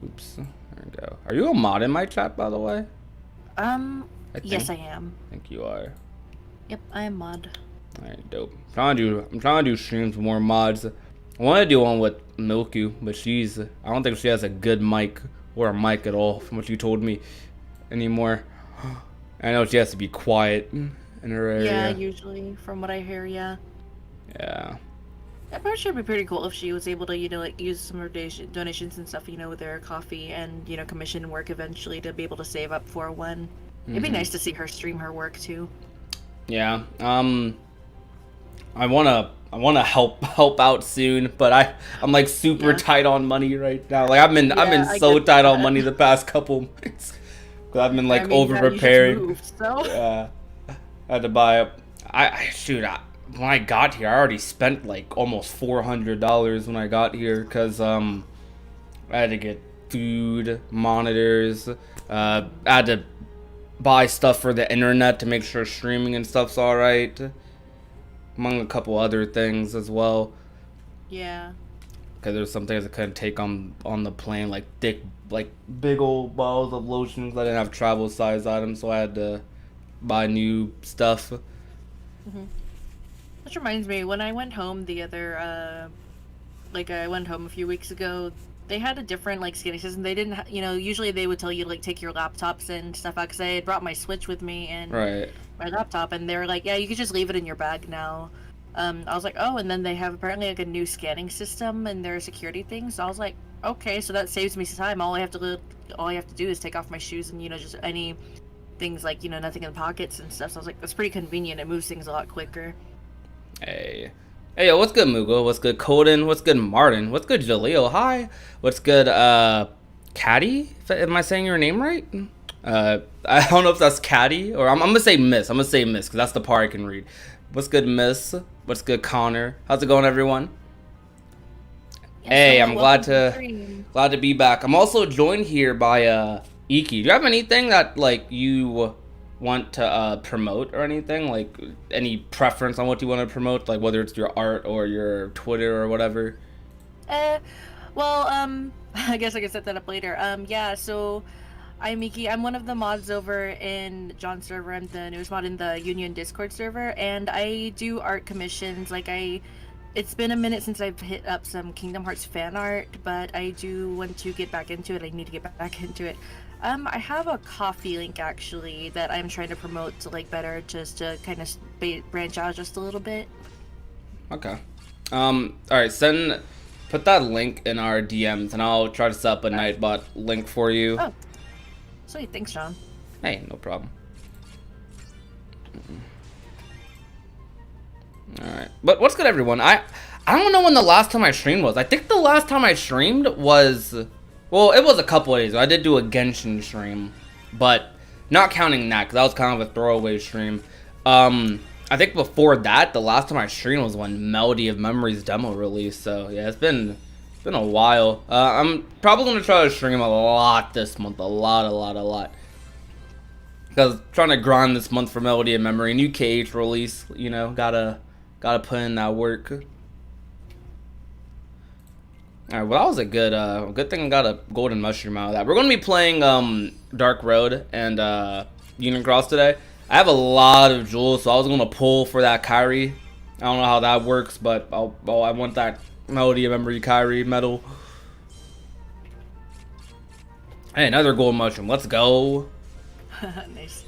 Oops. There we go. Are you a mod in my chat, by the way? Yes, I am. I think you are. Yep, I am mod. Alright, dope. I'm trying to do streams with more mods. I want to do one with Milky, but I don't think she has a good mic or a mic at all, from what you told me anymore. I know she has to be quiet in her area. Yeah, usually, from what I hear, yeah. Yeah. I'm pretty sure it'd be pretty cool if she was able to, like, use some of her donations and stuff, with her coffee and, commission work eventually to be able to save up for one. It'd be nice to see her stream her work, too. Yeah. I wanna help out soon, but I'm like super tight on money right now. Like I've been so tight on money the past couple months. Cause I've been like over preparing. So. Yeah. I had to buy up. When I got here, I already spent like almost $400 when I got here, cause I had to get food, monitors. I had to buy stuff for the internet to make sure streaming and stuff's all right, among a couple other things as well. Yeah. Because there's some things I couldn't take on the plane, like big old bottles of lotions. I didn't have travel size items, so I had to buy new stuff. Which reminds me, when I went home I went home a few weeks ago, they had a different, like, scanning system. They didn't, usually they would tell you to, like, take your laptops and stuff out, because I had brought my Switch with me and my laptop, and they were like, yeah, you could just leave it in your bag now. I was like, oh, and then they have apparently, like, a new scanning system in their security thing, so I was like, okay, so that saves me some time. All I have to do is take off my shoes and, just any things, like, nothing in the pockets and stuff, so I was like, that's pretty convenient. It moves things a lot quicker. Hey, yo, what's good, Mugo? What's good, Colden? What's good, Martin? What's good, Jaleel? Hi. What's good, Caddy? Am I saying your name right? I don't know if that's Caddy or I'm gonna say Miss. I'm gonna say Miss because that's the part I can read. What's good, Miss? What's good, Connor? How's it going, everyone? Hey, I'm glad to be back. I'm also joined here by Iki. Do you have anything that like you want to promote or anything? Like any preference on what you want to promote, like whether it's your art or your Twitter or whatever? Well, I guess I can set that up later. Yeah, so I'm Miki. I'm one of the mods over in John's server. I'm the newest mod in the Union Discord server, and I do art commissions. It's been a minute since I've hit up some Kingdom Hearts fan art, but I do want to get back into it. I need to get back into it. I have a coffee link actually that I'm trying to promote to like better, just to kind of branch out just a little bit. Okay. All right. Put that link in our DMs, and I'll try to set up a Nightbot link for you. Oh, sweet. Thanks, John. Hey, no problem. Alright. But what's good, everyone? I don't know when the last time I streamed was. I think the last time I streamed was... Well, it was a couple of days ago. I did do a Genshin stream. But not counting that, because that was kind of a throwaway stream. I think before that, the last time I streamed was when Melody of Memories demo released. So, yeah, it's been a while. I'm probably going to try to stream a lot this month. A lot. Because trying to grind this month for Melody of Memory. New KH release, gotta put in that work. Alright, well that was a good thing I got a golden mushroom out of that. We're gonna be playing Dark Road and Union Cross today. I have a lot of jewels, so I was gonna pull for that Kyrie. I don't know how that works, but I want that Melody of Memory Kyrie medal. Hey, another gold mushroom. Let's go. Nice.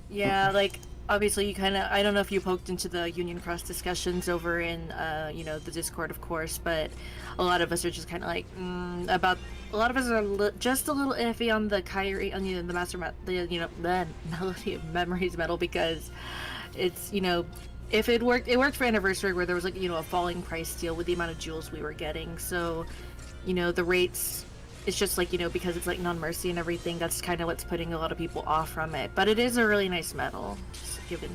Yeah, like, obviously you kind of, I don't know if you poked into the Union Cross discussions over in, the Discord, of course, but a lot of us are just kind of like, a lot of us are just a little iffy on the Kyrie, on the the Melody of Memories medal, because it's, if it worked for Anniversary, where there was like, a falling price deal with the amount of jewels we were getting, so, the rates... It's just like, because it's like non-mercy and everything, that's kind of what's putting a lot of people off from it. But it is a really nice medal, just given.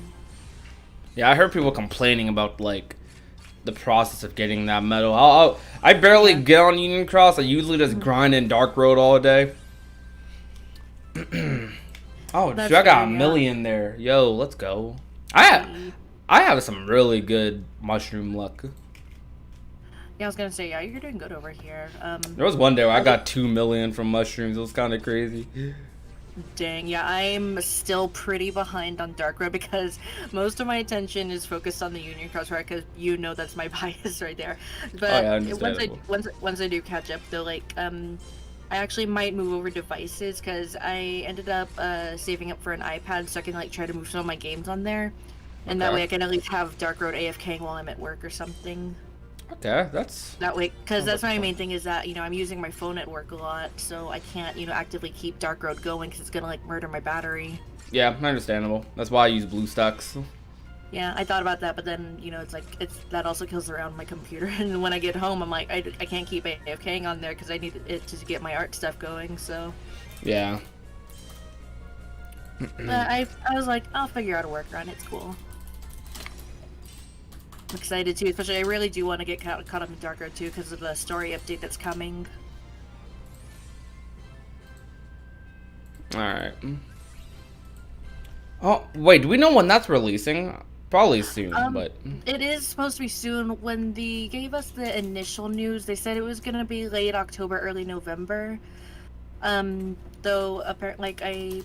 Yeah, I heard people complaining about like the process of getting that medal. I barely get on Union Cross. I usually just grind in Dark Road all day. Oh, dude, I got a million there. Yo, let's go. I have some really good mushroom luck. Yeah, I was gonna say, yeah, you're doing good over here. There was one day where I got 2 million from mushrooms. It was kind of crazy. Dang, yeah, I'm still pretty behind on Dark Road because most of my attention is focused on the Union Cross right? Because you know that's my bias right there. Oh yeah, But understandable. once I do catch up, though, like I actually might move over devices because I ended up saving up for an iPad so I can like try to move some of my games on there, and that Okay. way I can at least have Dark Road AFKing while I'm at work or something. Okay, that's That way, because sounds that's like a my plan. main thing is that, you know, I'm using my phone at work a lot, so I can't, you know, actively keep Dark Road going because it's gonna, like, murder my battery. Yeah, understandable. That's why I use BlueStacks. Yeah, I thought about that, but then, you know, it's like, that also kills around my computer, and when I get home, I'm like, I can't keep AFKing on there because I need it to get my art stuff going, so. Yeah. But I was like, I'll figure out a workaround, it's cool. I'm excited too, especially I really do want to get caught up in Dark Road too because of the story update that's coming. Alright. Oh, wait, do we know when that's releasing? Probably soon, but... It is supposed to be soon. When they gave us the initial news, they said it was gonna be late October, early November. Though apparently, like I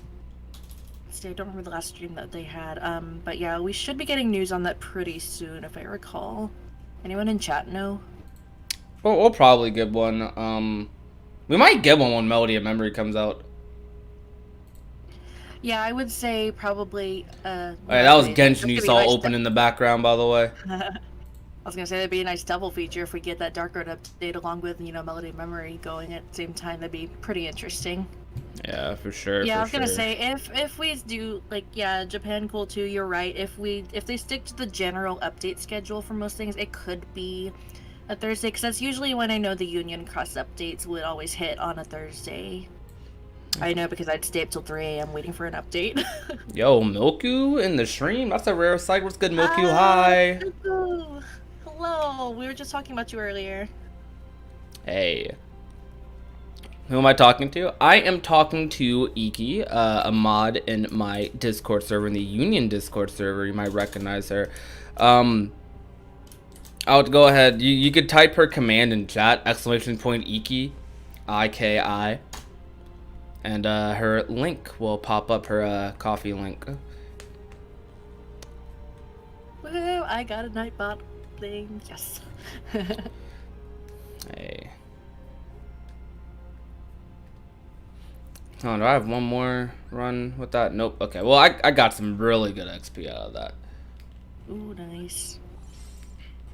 don't remember the last stream that they had. But yeah, we should be getting news on that pretty soon, if I recall. Anyone in chat know? Well, we'll probably get one. We might get one when Melody of Memory comes out. Yeah, I would say probably. Alright, that was Genshin you saw nice open in the background, by the way. I was gonna say that'd be a nice double feature if we get that Dark Road update along with, you know, Melody of Memory going at the same time. That'd be pretty interesting. Yeah, for sure. Yeah, for I was gonna sure. say if we do like yeah, Japan cool too. You're right. If they stick to the general update schedule for most things, it could be a Thursday because that's usually when I know the Union Cross updates would always hit on a Thursday. I know because I'd stay up till 3 a.m. waiting for an update. Yo, Milku in the stream? That's a rare sight. What's good, Milku? Ah, Hi. Cuckoo. Hello. We were just talking about you earlier. Hey. Who am I talking to? I am talking to Iki, a mod in my Discord server, in the Union Discord server. You might recognize her. I'll go ahead. You could type her command in chat, ! Iki, IKI. And her link will pop up, her coffee link. Woo, I got a Nightbot thing. Yes. Hey. Oh, do I have one more run with that? Nope. Okay. Well, I got some really good XP out of that. Ooh, nice.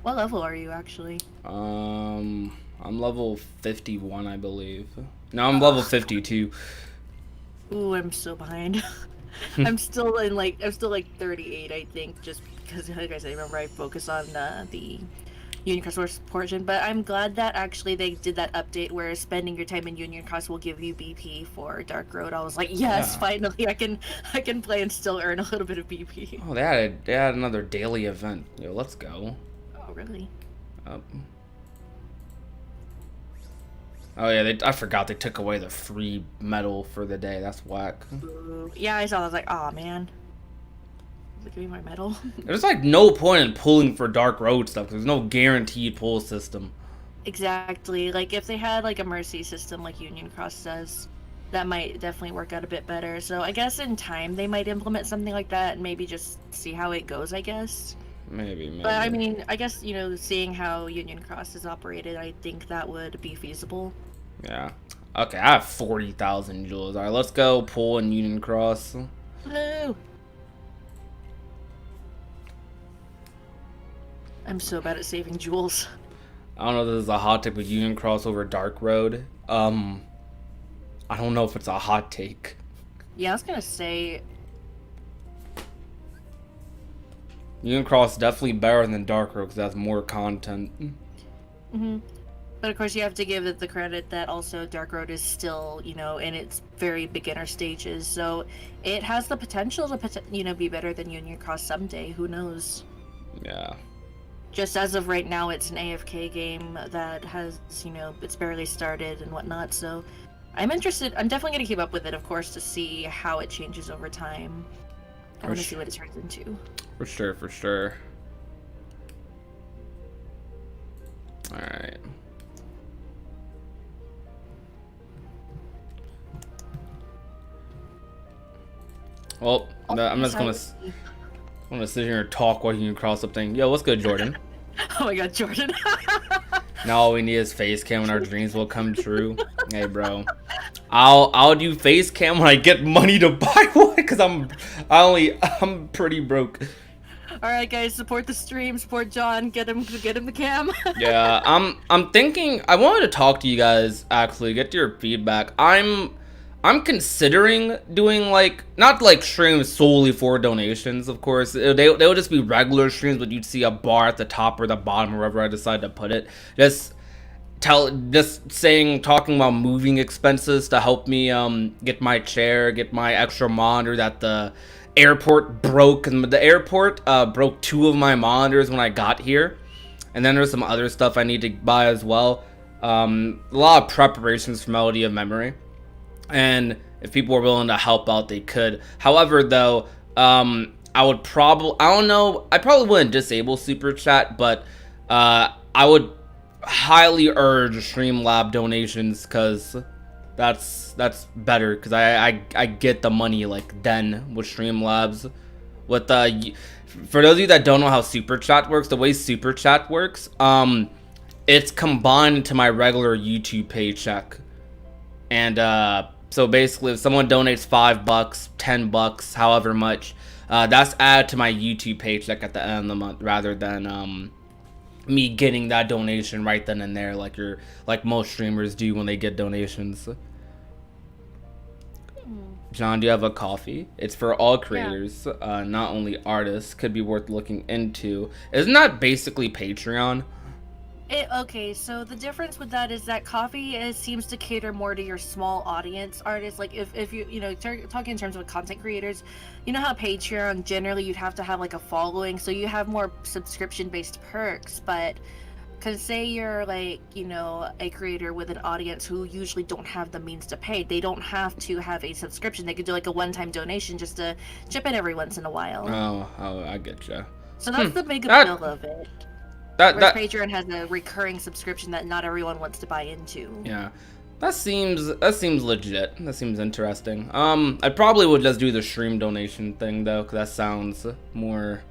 What level are you actually? I'm level 51, I believe. No, I'm level 52. Ooh, I'm so behind. I'm still like 38, I think, just because, like I said, remember I focus on the Union Cross Source portion. But I'm glad that actually they did that update where spending your time in Union Cross will give you BP for Dark Road. I was like, yes, Yeah. finally, I can play and still earn a little bit of BP. Oh, they had another daily event. Yo, let's go. Oh, really? Oh yeah, I forgot they took away the free medal for the day. That's whack. Ooh. Yeah, I saw that. I was like, oh man. Give me my medal. There's like no point in pulling for Dark Road stuff. There's no guaranteed pull system. Exactly. Like if they had like a mercy system like Union Cross does, that might definitely work out a bit better. So I guess in time they might implement something like that and maybe just see how it goes, I guess. Maybe. But I mean, I guess, you know, seeing how Union Cross is operated, I think that would be feasible. Yeah. Okay, I have 40,000 jewels. Alright, let's go pull in Union Cross. Hello. I'm so bad at saving jewels. I don't know if this is a hot take with Union Cross over Dark Road. I don't know if it's a hot take. Yeah, I was gonna say... Union Cross is definitely better than Dark Road because it has more content. Mm-hmm. But of course you have to give it the credit that also Dark Road is still, you know, in its very beginner stages. So it has the potential to, you know, be better than Union Cross someday. Who knows? Yeah. Just as of right now, it's an AFK game that has, you know, it's barely started and whatnot. So I'm interested. I'm definitely going to keep up with it, of course, to see how it changes over time. I want to see what it turns into. For sure. Alright. Well, I'm just gonna sit here and talk while you can cross up thing. Yo, what's good, Jordan? Oh my god, Jordan. Now all we need is face cam and our dreams will come true. Hey, bro. I'll do face cam when I get money to buy one, because I'm pretty broke. Alright guys, support the stream, support John, get him the cam. Yeah, I'm thinking I wanted to talk to you guys, actually, get your feedback. I'm considering doing like not like streams solely for donations, of course. They'll just be regular streams, but you'd see a bar at the top or the bottom, wherever I decide to put it. Just talking about moving expenses to help me get my chair, get my extra monitor that the airport broke, and the airport broke 2 of my monitors when I got here, and then there's some other stuff I need to buy as well. A lot of preparations for Melody of Memory, and if people were willing to help out, they could. However, though, I probably wouldn't disable super chat, but I would highly urge Streamlab donations, because that's better, because I get the money like then with Streamlabs. With for those of you that don't know how super chat works, the way super chat works, it's combined into my regular YouTube paycheck, and so basically if someone donates $5, $10, however much, that's added to my YouTube paycheck at the end of the month, rather than me getting that donation right then and there, like most streamers do when they get donations. John, do you have a coffee? It's for all creators, not only artists. Could be worth looking into. Isn't that basically Patreon? Okay, so the difference with that is that coffee seems to cater more to your small audience artists. Like if you talking in terms of content creators, you know how Patreon generally you'd have to have like a following, so you have more subscription based perks. But because say you're like a creator with an audience who usually don't have the means to pay, they don't have to have a subscription. They could do like a one-time donation just to chip in every once in a while. Oh, I get you. So that's the big appeal of it. Whereas Patreon has a recurring subscription that not everyone wants to buy into. Yeah, that seems legit. That seems interesting. I probably would just do the stream donation thing though, because that sounds more.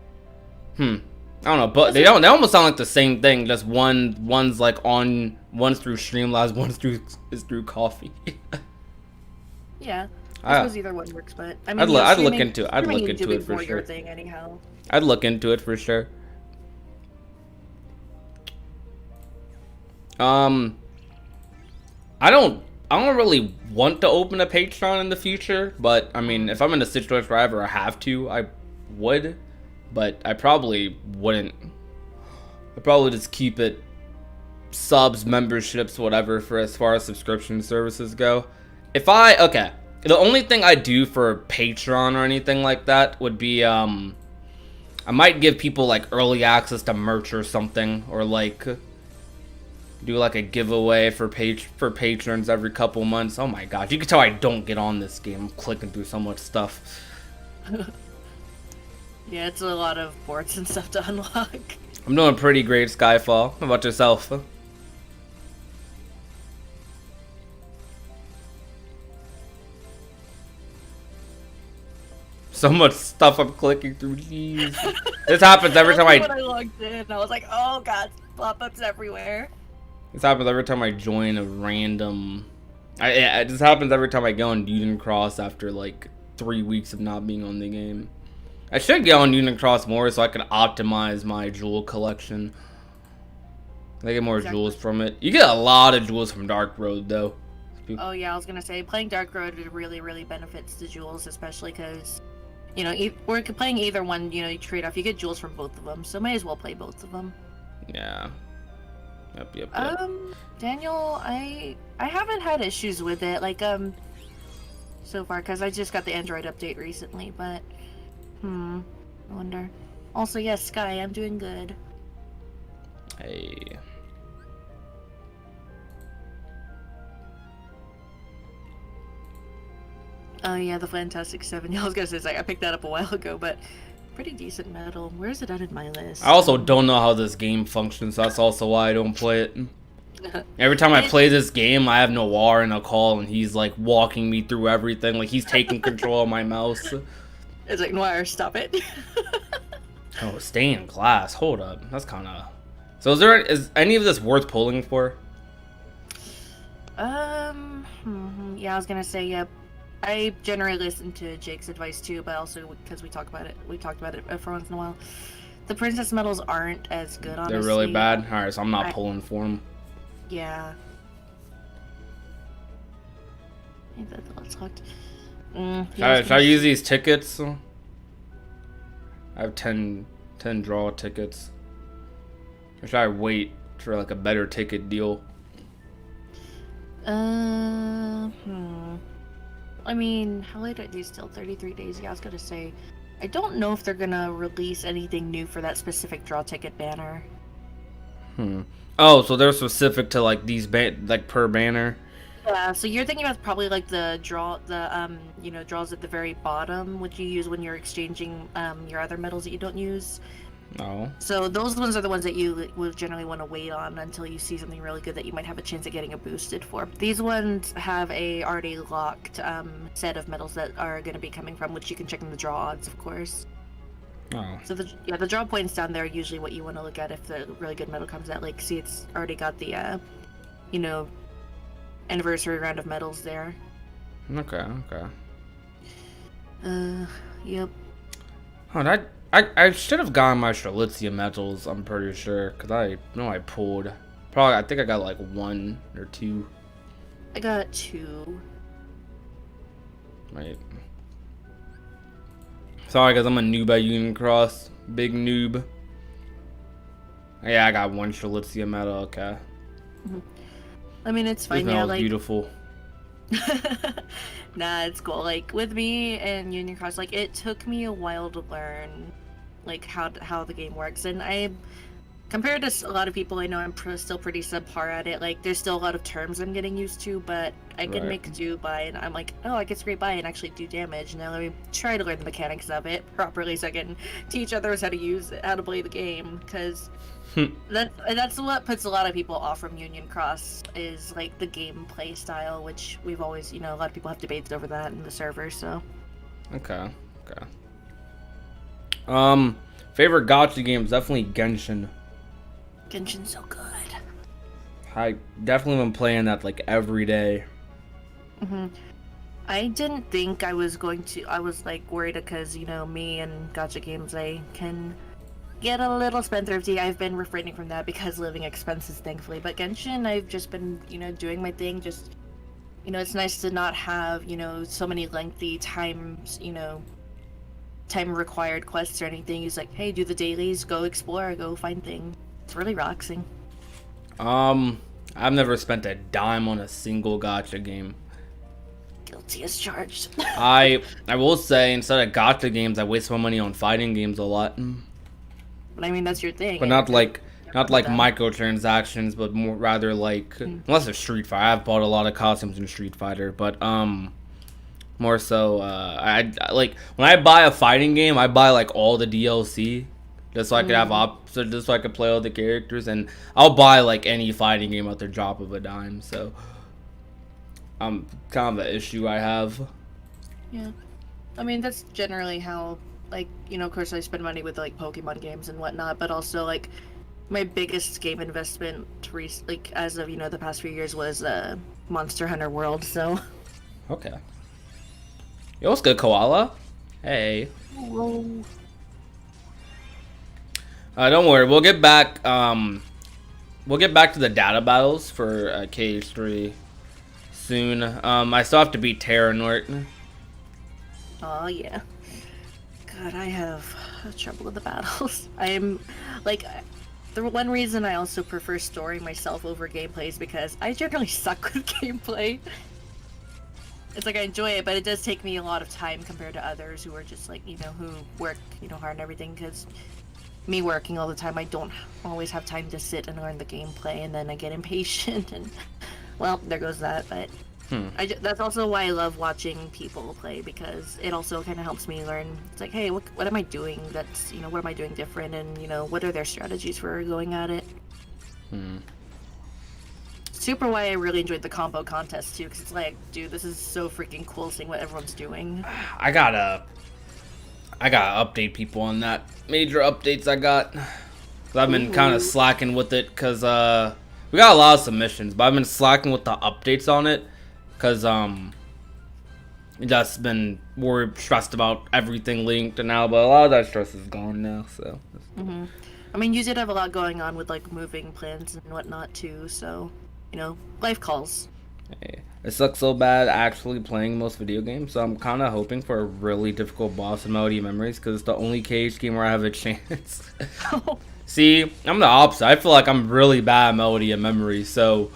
I don't know, but they almost sound like the same thing. Just one's like one's through Streamlabs, one's through coffee. Yeah, I suppose either one works, but I mean, I'd look into it for sure. Your thing anyhow. I'd look into it for sure. I don't really want to open a Patreon in the future, but I mean, if I'm in a situation where I ever have to, I would, but I probably wouldn't. I'd probably just keep it subs, memberships, whatever, for as far as subscription services go. The only thing I do for Patreon or anything like that would be, I might give people like early access to merch or something, or like do like a giveaway for patrons every couple months. Oh my gosh, you can tell I don't get on this game. I'm clicking through so much stuff. Yeah, it's a lot of boards and stuff to unlock. I'm doing pretty great, Skyfall. How about yourself? So much stuff I'm clicking through. Jeez. This happens every time when I logged in, I was like, oh god, pop-ups everywhere. This happens every time I join a random. It just happens every time I go on Union Cross after like 3 weeks of not being on the game. I should get on Union Cross more so I can optimize my jewel collection. I get more jewels from it. You get a lot of jewels from Dark Road though. Oh yeah, I was gonna say playing Dark Road really benefits the jewels, especially because we're playing either one. You trade off. You get jewels from both of them, so may as well play both of them. Yeah. Yep. Daniel, I haven't had issues with it, like, so far, because I just got the Android update recently, but, I wonder. Also, yes, Sky, I'm doing good. Hey. Oh yeah, the Fantastic 7. I was gonna say, I picked that up a while ago, but pretty decent medal. Where is it at in my list? I also don't know how this game functions, so that's also why I don't play it. Every time I play this game, I have Noir in a call, and he's like walking me through everything, like he's taking control of my mouse. It's like, Noir, stop it. Oh, stay in class. Hold up. That's kind of... So is any of this worth pulling for? Yeah, I was gonna say, yep. I generally listen to Jake's advice too, but also because we talked about it for once in a while. The princess medals aren't as good, honestly. They're really bad? Alright, so I'm not pulling for them. Yeah. Hey, that's hooked. Should I use these tickets? I have 10 draw tickets. Or should I wait for like a better ticket deal? I mean, how late are these still? 33 days? Yeah, I was gonna say. I don't know if they're gonna release anything new for that specific draw ticket banner. Oh, so they're specific to like these like per banner? Yeah, so you're thinking about probably like the draws at the very bottom, which you use when you're exchanging your other medals that you don't use. No. So those ones are the ones that you will generally want to wait on until you see something really good that you might have a chance at getting a boosted for. These ones have a already locked set of medals that are going to be coming from, which you can check in the draw odds, of course. Oh. So the draw points down there are usually what you want to look at if the really good medal comes out. Like, see, it's already got the anniversary round of medals there. Okay. Yep. Oh, I should have gotten my Strelitzia medals, I'm pretty sure, because I know I pulled. Probably, I think I got like 1 or 2. I got 2. Right. Sorry, guys, I'm a noob at Union Cross. Big noob. Yeah, I got 1 Strelitzia medal, okay. I mean, it's fine, yeah, like... beautiful. Nah, it's cool. Like, with me and Union Cross, like, it took me a while to learn, like, how the game works. And compared to a lot of people I know, I'm still pretty subpar at it. Like, there's still a lot of terms I'm getting used to, but I can make do by, and I'm like, oh, I can scrape by and actually do damage. Now let me try to learn the mechanics of it properly so I can teach others how to play the game, because... that's what puts a lot of people off from Union Cross, is like the gameplay style, which we've always, a lot of people have debates over that in the server, so. Okay. Favorite gacha games, definitely Genshin. Genshin's so good. I definitely been playing that like every day. I didn't think I was going to, I was like worried because, me and gacha games, I can get a little spendthrifty. I've been refraining from that because living expenses, thankfully. But Genshin, I've just been, doing my thing. Just, it's nice to not have, so many lengthy times, time required quests or anything. He's like, hey, do the dailies, go explore, go find things. It's really relaxing. I've never spent a dime on a single gacha game. Guilty as charged. I will say, instead of gacha games, I waste my money on fighting games a lot. But I mean, that's your thing. But not like microtransactions, but rather like unless it's Street Fighter. I've bought a lot of costumes in Street Fighter, but more so I like when I buy a fighting game, I buy like all the DLC just so I could have just so I could play all the characters, and I'll buy like any fighting game at the drop of a dime. So kind of an issue I have. Yeah, I mean that's generally how. Like, of course I spend money with, like, Pokemon games and whatnot, but also, like, my biggest game investment, as of, the past few years was, Monster Hunter World, so... Okay. Yo, what's good, Koala? Hey. Hello. Don't worry, we'll get back to the data battles for, KH3 soon. I still have to beat Terra Norton. Oh, yeah. God, I have trouble with the battles. I am, like, the one reason I also prefer storing myself over gameplay is because I generally suck with gameplay. It's like I enjoy it, but it does take me a lot of time compared to others who are just like, who work, hard and everything, because me working all the time, I don't always have time to sit and learn the gameplay, and then I get impatient, and, well, there goes that, but... that's also why I love watching people play, because it also kind of helps me learn. It's like, hey, what am I doing that's, what am I doing different, and, what are their strategies for going at it? Super why I really enjoyed the combo contest, too, because it's like, dude, this is so freaking cool seeing what everyone's doing. I gotta update people on that. Major updates I got. 'Cause I've been kind of slacking with it because we got a lot of submissions, but I've been slacking with the updates on it because just been worried, stressed about everything linked and now, but a lot of that stress is gone now. So. I mean, you did have a lot going on with like moving plans and whatnot too, so you know, life calls. Hey, it sucks so bad actually playing most video games, so I'm kind of hoping for a really difficult boss in Melody of Memories because it's the only cage game where I have a chance. See, I'm the opposite. I feel like I'm really bad at Melody of Memories, so.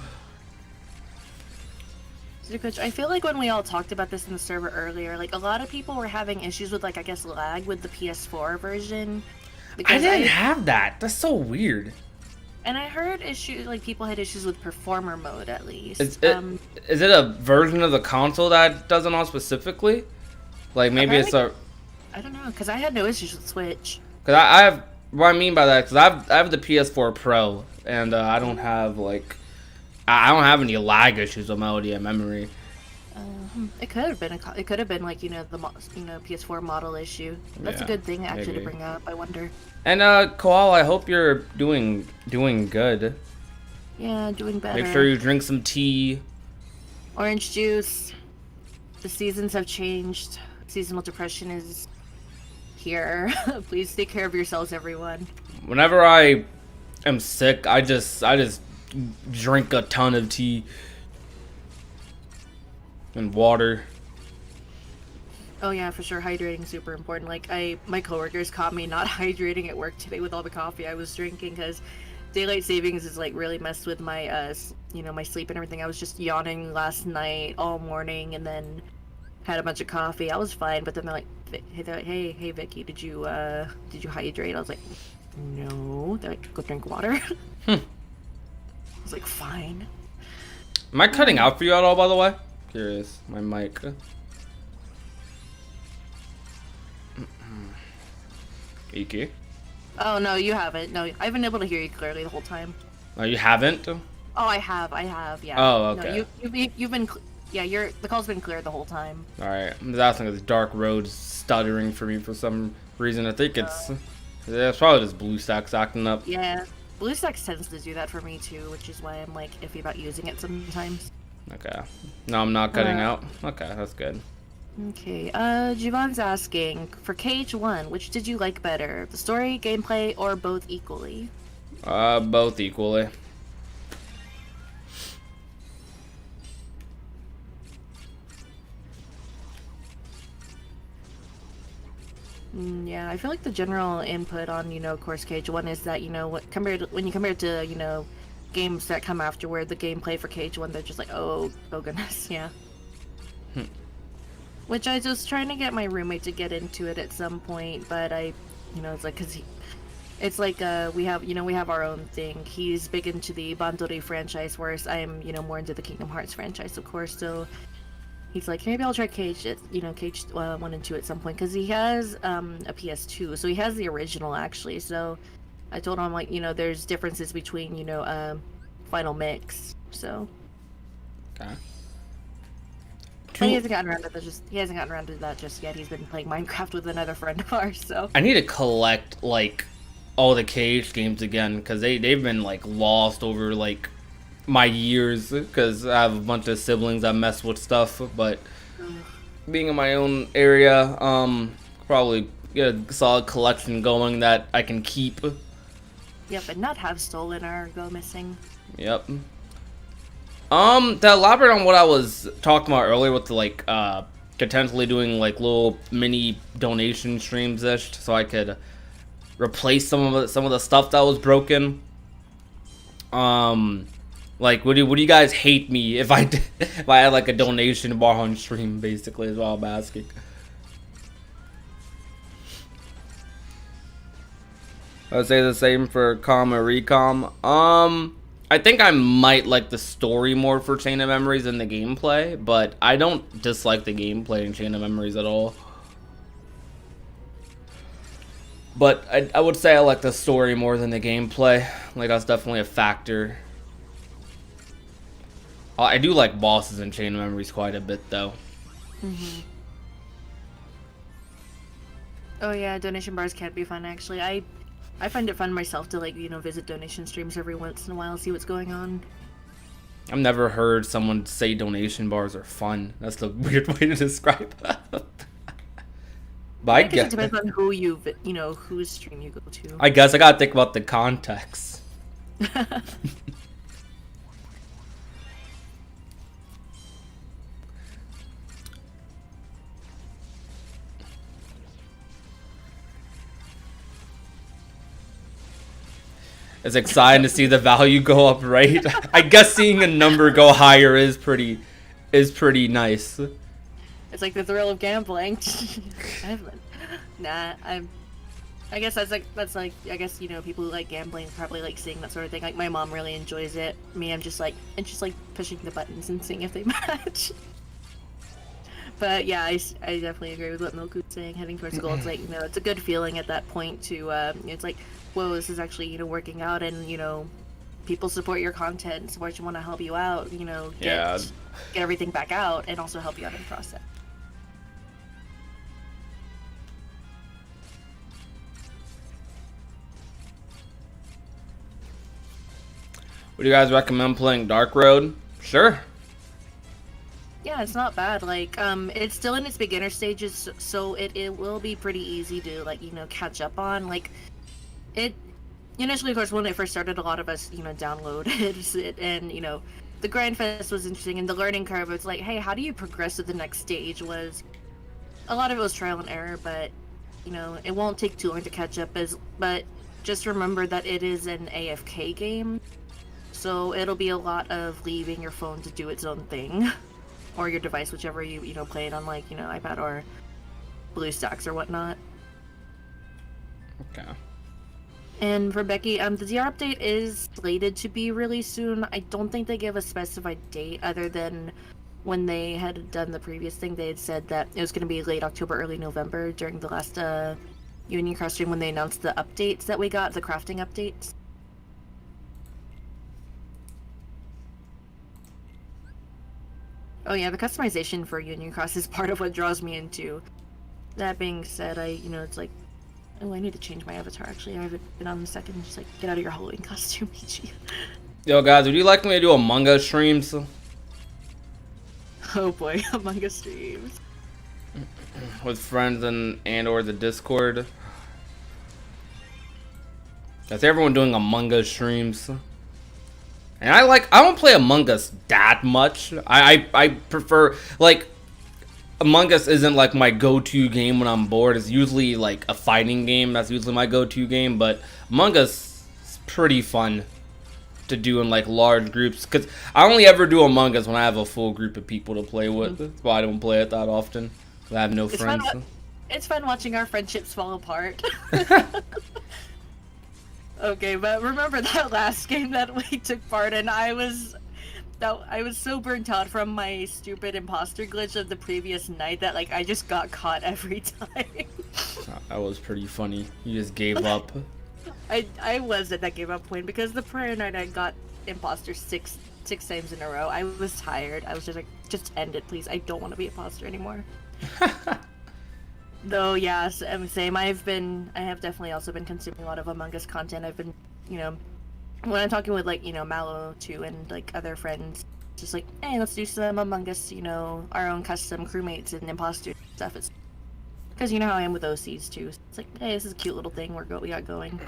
I feel like when we all talked about this in the server earlier, like a lot of people were having issues with like I guess lag with the PS4 version. I didn't have that. That's so weird. And I heard people had issues with performer mode at least. Is it a version of the console that doesn't on specifically? Like maybe it's a. I don't know, cause I had no issues with Switch. Cause I have what I mean by that, cause I have the PS4 Pro and I don't have like I don't have any lag issues with Melody of Memory. It could have been like the PS4 model issue. That's a good thing actually to bring up. I wonder. And Koala, I hope you're doing good. Yeah, doing better. Make sure you drink some tea. Orange juice. The seasons have changed. Seasonal depression is here. Please take care of yourselves, everyone. Whenever I am sick, I just drink a ton of tea and water. Oh yeah, for sure. Hydrating is super important. Like my coworkers caught me not hydrating at work today with all the coffee I was drinking because daylight savings is like really messed with my my sleep and everything. I was just yawning last night all morning and then had a bunch of coffee. I was fine, but then they're like, hey Vicky, did you hydrate? I was like, no. They're like, go drink water. I was like, fine. Am I cutting out for you at all, by the way? Curious. My mic. Iki? Oh no, you haven't. No, I've been able to hear you clearly the whole time. Oh, you haven't? Oh, I have. Yeah. Oh, okay. No, you've been. The call's been clear the whole time. All right. I'm just asking this Dark Road's stuttering for me for some reason. I think it's probably just BlueStacks acting up. Yeah, BlueStacks tends to do that for me too, which is why I'm like iffy about using it sometimes. Okay. No, I'm not cutting out. Okay, that's good. Okay. Javon's asking for Cage 1, which did you like better, the story, gameplay, or both equally? Both equally. Yeah, I feel like the general input on, of course, Cage 1 is that, when you compare it to, games that come afterward, the gameplay for Cage 1, they're just like, oh goodness, yeah. Which I was trying to get my roommate to get into it at some point, but it's like, we have our own thing. He's big into the Bandori franchise, whereas I'm, more into the Kingdom Hearts franchise, of course, so he's like, maybe I'll try Cage 1 and 2 at some point, because he has a PS2, so he has the original, actually, so I told him, like, there's differences between, Final Mix, so. Okay. But he hasn't gotten around to that just yet. He's been playing Minecraft with another friend of ours, so. I need to collect, like, all the Cage games again, because they've been, like, lost over, like, my years, because I have a bunch of siblings that mess with stuff, but being in my own area, probably get a solid collection going that I can keep. Yep, and not have stolen or go missing. Yep. To elaborate on what I was talking about earlier with the, like, potentially doing, like, little mini donation streams-ish, so I could replace some of the stuff that was broken. Like, would you guys hate me if I had, like, a donation bar on stream, basically, is what I'm asking. I would say the same for Com or Recom. I think I might like the story more for Chain of Memories than the gameplay, but I don't dislike the gameplay in Chain of Memories at all. But I would say I like the story more than the gameplay. Like, that's definitely a factor. I do like bosses in Chain of Memories quite a bit, though. Oh yeah, donation bars can be fun actually. I find it fun myself to like, visit donation streams every once in a while, see what's going on. I've never heard someone say donation bars are fun. That's the weird way to describe that. But I I guess it guess, depends on whose stream you go to. I guess I gotta think about the context. It's exciting to see the value go up, right? I guess seeing a number go higher is pretty nice. It's like the thrill of gambling. Nah, I guess that's like I guess people who like gambling probably like seeing that sort of thing. Like my mom really enjoys it. Me, I'm just like pushing the buttons and seeing if they match. But yeah, I definitely agree with what Milku's saying. Heading towards goal, it's like it's a good feeling at that point to it's like, whoa, this is actually working out, and people support your content, support you, want to help you out, get everything back out, and also help you out in the process. Would you guys recommend playing Dark Road? Sure. Yeah, it's not bad. Like, it's still in its beginner stages, so it will be pretty easy to like catch up on. Like, it initially, of course, when it first started, a lot of us downloaded it, and the grind fest was interesting, and the learning curve. It's like, hey, how do you progress to the next stage? Was a lot of it was trial and error, but it won't take too long to catch up. But just remember that it is an AFK game, so it'll be a lot of leaving your phone to do its own thing. Or your device, whichever you play it on, like iPad or BlueStacks or whatnot. Okay. And for Becky, the ZR update is slated to be released soon. I don't think they give a specified date, other than when they had done the previous thing. They had said that it was going to be late October, early November during the last Union Cross stream when they announced the updates that we got, the crafting updates. Oh yeah, the customization for Union Cross is part of what draws me into. That being said, it's like, oh, I need to change my avatar. Actually, I haven't been on in a second. Just like, get out of your Halloween costume, Ichi. Yo, guys, would you like me to do Among Us streams? Oh boy, Among Us streams. With friends and or the Discord. That's everyone doing Among Us streams. And I don't play Among Us that much. I prefer, like, Among Us isn't like my go-to game when I'm bored. It's usually like a fighting game. That's usually my go-to game. But Among Us is pretty fun to do in like large groups. Because I only ever do Among Us when I have a full group of people to play with. That's why I don't play it that often. I have no friends. It's fun watching our friendships fall apart. Okay, but remember that last game that we took part in? I was so burnt out from my stupid imposter glitch of the previous night that like I just got caught every time. That was pretty funny. You just gave up. I was at that give up point because the prior night I got imposter six times in a row. I was tired. I was just like, just end it, please. I don't want to be imposter anymore. Though, yeah, same. I have definitely also been consuming a lot of Among Us content. I've been, when I'm talking with, like, Mallow, too, and, like, other friends, just like, hey, let's do some Among Us, our own custom crewmates and imposter stuff. It's because you know how I am with OCs, too. It's like, hey, this is a cute little thing we got going.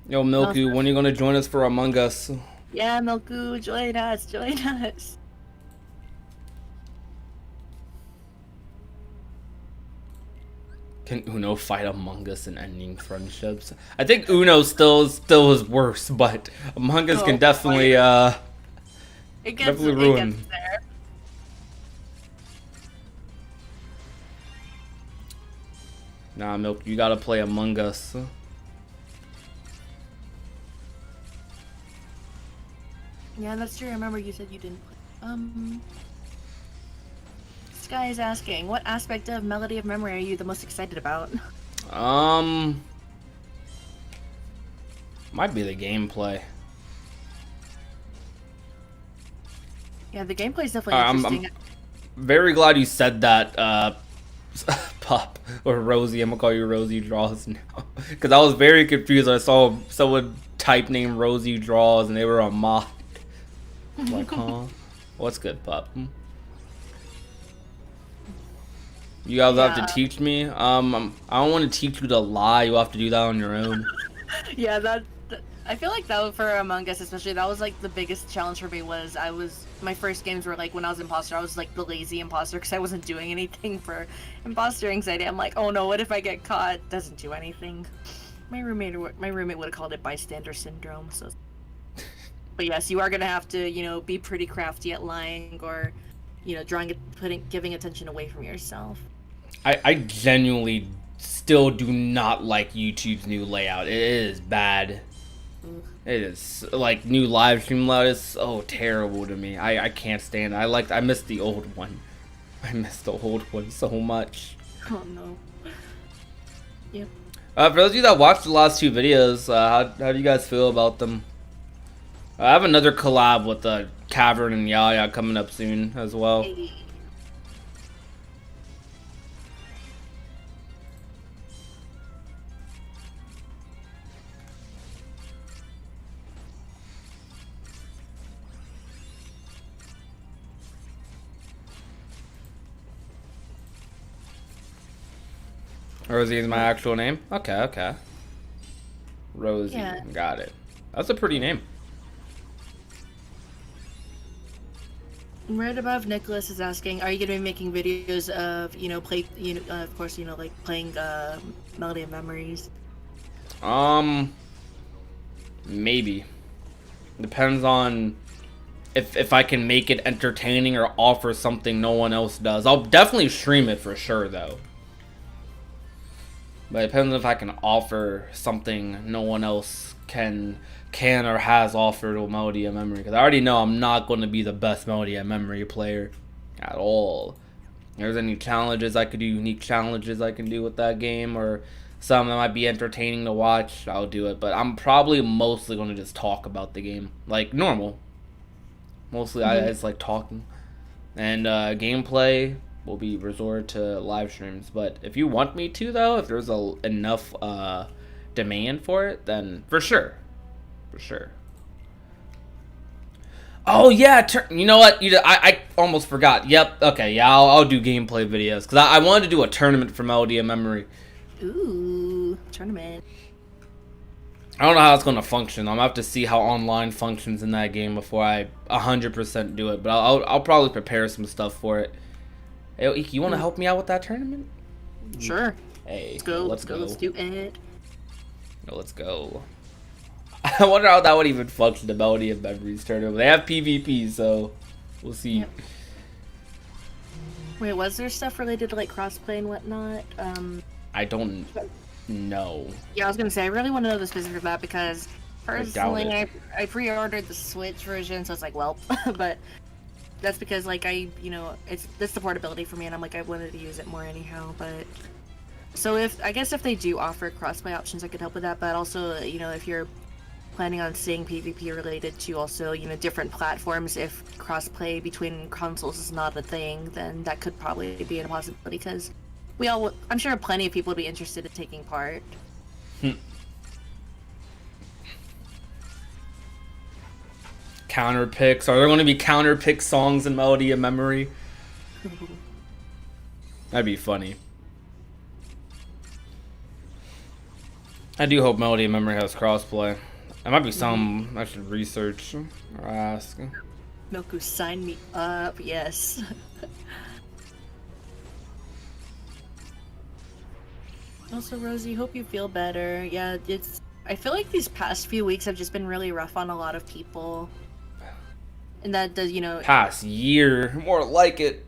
Yo, Milku, when are you going to join us for Among Us? Yeah, Milku, join us. Can Uno fight Among Us and ending friendships? I think Uno still is worse, but Among Us can definitely definitely ruin. It gets there. Nah, Milk, you gotta play Among Us. Yeah, that's true. I remember you said you didn't play. This guy is asking, what aspect of Melody of Memory are you the most excited about? Might be the gameplay. Yeah, the gameplay is definitely interesting. I'm very glad you said that, Pup or Rosie. I'm gonna call you Rosie Draws now because I was very confused. I saw someone type name Rosie Draws and they were a mod. I'm like, huh? What's good, Pup? You guys have to teach me. I don't want to teach you to lie. You have to do that on your own. Yeah, I feel like that for Among Us especially, that was like the biggest challenge for me. My first games were like when I was imposter, I was like the lazy imposter because I wasn't doing anything for imposter anxiety. I'm like, oh no, what if I get caught? Doesn't do anything. My roommate would have called it bystander syndrome. So, but yes, you are gonna have to be pretty crafty at lying or giving attention away from yourself. I genuinely still do not like YouTube's new layout. It is bad. It is like new live stream layout is so terrible to me. I can't stand it. I miss the old one. I miss the old one so much. Oh no. Yep. For those of you that watched the last two videos, how do you guys feel about them? I have another collab with Cavern and Yaya coming up soon as well. Hey. Rosie is my actual name? Okay. Rosie, yeah. Got it. That's a pretty name. Right above, Nicholas is asking, are you going to be making videos of, of course, like playing Melody of Memories? Maybe. Depends on if I can make it entertaining or offer something no one else does. I'll definitely stream it for sure, though. But it depends if I can offer something no one else can or has offered with Melody of Memory. Because I already know I'm not going to be the best Melody of Memory player at all. If there's any challenges I could do, unique challenges I can do with that game, or some that might be entertaining to watch, I'll do it. But I'm probably mostly going to just talk about the game. Like normal. Mostly I just like talking. And gameplay will be resorted to live streams. But if you want me to, though, if there's enough demand for it, then for sure. Oh yeah, you know what? I almost forgot. Yep. Okay. Yeah, I'll do gameplay videos because I wanted to do a tournament for Melody of Memory. Ooh, tournament. I don't know how it's going to function. I'm gonna have to see how online functions in that game before I 100% do it. But I'll probably prepare some stuff for it. Hey, Iki, you want to help me out with that tournament? Sure. Hey, let's go. Let's do it. Let's go. I wonder how that would even function, the Melody of Memories tournament. They have PvP, so we'll see. Yep. Wait, was there stuff related to like crossplay and whatnot? I don't know. Yeah, I was gonna say I really want to know the specifics of that because personally, I pre-ordered the Switch version, so it's like, well, but that's because like that's the portability for me, and I'm like I wanted to use it more anyhow. But so if they do offer crossplay options, I could help with that. But also, if you're planning on seeing PvP related to also different platforms, if crossplay between consoles is not a thing, then that could probably be a possibility because I'm sure plenty of people would be interested in taking part. Counter picks. Are there going to be counter pick songs in Melody of Memory? That'd be funny. I do hope Melody of Memory has crossplay. There might be some I should research or ask. Milku, sign me up, yes. Also, Rosie, hope you feel better. Yeah, I feel like these past few weeks have just been really rough on a lot of people. And that does, Past year, more like it.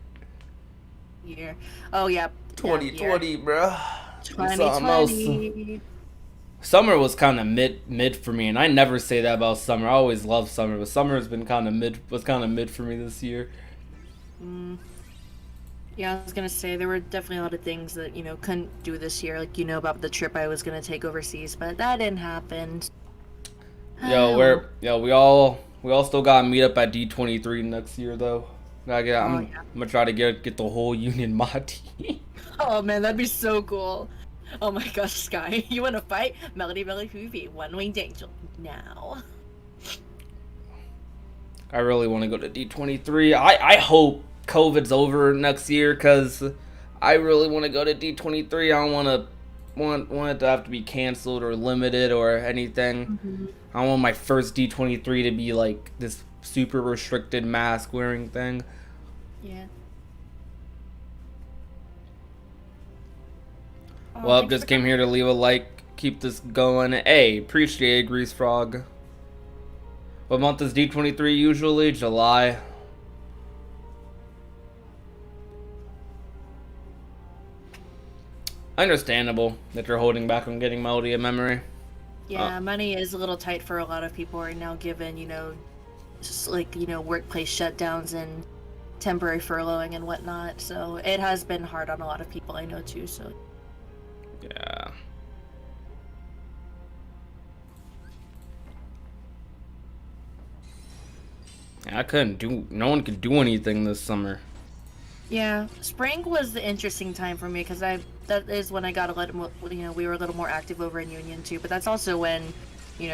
Year. Oh, yeah. 2020, bro. 2020. Summer was kind of mid for me, and I never say that about summer. I always love summer, but summer has been kind of mid for me this year. Yeah, I was gonna say there were definitely a lot of things that couldn't do this year, like about the trip I was gonna take overseas, but that didn't happen. We all still gotta meet up at D23 next year though. I'm yeah. gonna try to get the whole Union mod team. Oh man, that'd be so cool. Oh my gosh, Sky, you wanna fight? Melody Hoovy, one-winged angel. Now. I really want to go to D23. I hope COVID's over next year, because I really want to go to D23. I don't want it to have to be canceled or limited or anything. I want my first D23 to be like this super restricted mask wearing thing. Yeah. Well, just came here to leave a like, keep this going. Hey, appreciate it, Grease Frog. What month is D23 usually? July. Understandable that you're holding back on getting Melody of Memory. Yeah, money is a little tight for a lot of people right now, given, just like, workplace shutdowns and temporary furloughing and whatnot. So it has been hard on a lot of people I know too, so. Yeah. No one could do anything this summer. Yeah, spring was the interesting time for me because that is when I got a little, we were a little more active over in Union too. But that's also when,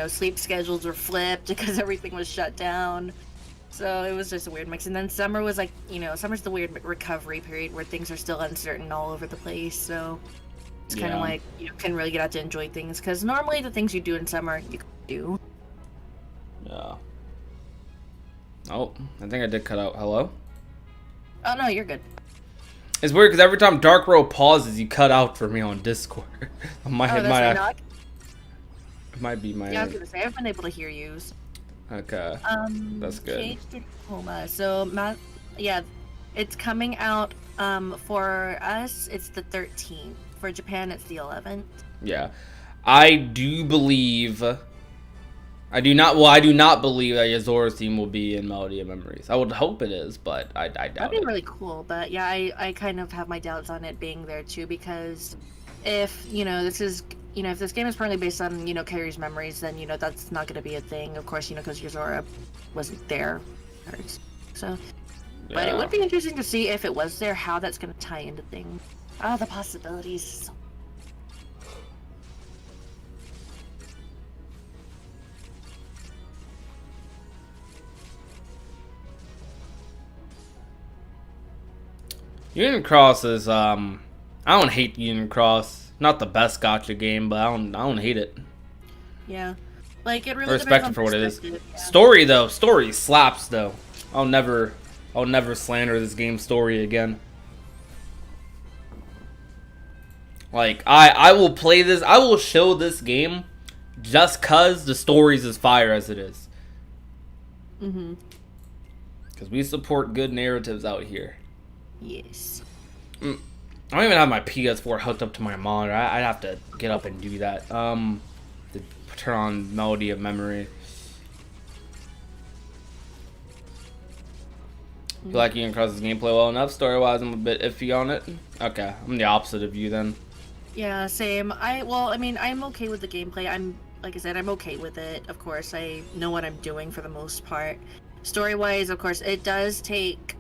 sleep schedules were flipped because everything was shut down. So it was just a weird mix. And then summer was like, summer's the weird recovery period where things are still uncertain all over the place. So it's kind of like you couldn't really get out to enjoy things because normally the things you do in summer you can do. Yeah. Oh, I think I did cut out. Hello? Oh no, you're good. It's weird because every time Dark Row pauses, you cut out for me on Discord. It might be my. Yeah, I was gonna say I've been able to hear you. So. Okay. That's good. Caged Tacoma. So, yeah, it's coming out. For us, it's the 13th. For Japan, it's the 11th. Yeah, I do not believe that Yazora's theme will be in Melody of Memories. I would hope it is, but I doubt it. That'd be really cool, but yeah, I kind of have my doubts on it being there too, because if, if this game is partly based on, Kairi's memories, then, that's not going to be a thing, of course, because Yazora wasn't there. So, but it would be interesting to see if it was there, how that's going to tie into things. The possibilities. Union Cross is I don't hate Union Cross. Not the best gacha game, but I don't hate it. Yeah. Like it really respect it for what it is. Yeah. Story slaps though. I'll never slander this game's story again. Like I will play this, I will show this game just cause the story's as fire as it is. Cause we support good narratives out here. Yes. I don't even have my PS4 hooked up to my monitor. I'd have to get up and do that. To turn on Melody of Memory. Feel like Union Cross's gameplay well enough. Story-wise, I'm a bit iffy on it. Okay, I'm the opposite of you then. Yeah, same. I'm okay with the gameplay. Like I said, I'm okay with it. Of course, I know what I'm doing for the most part. Story-wise, of course, it does take,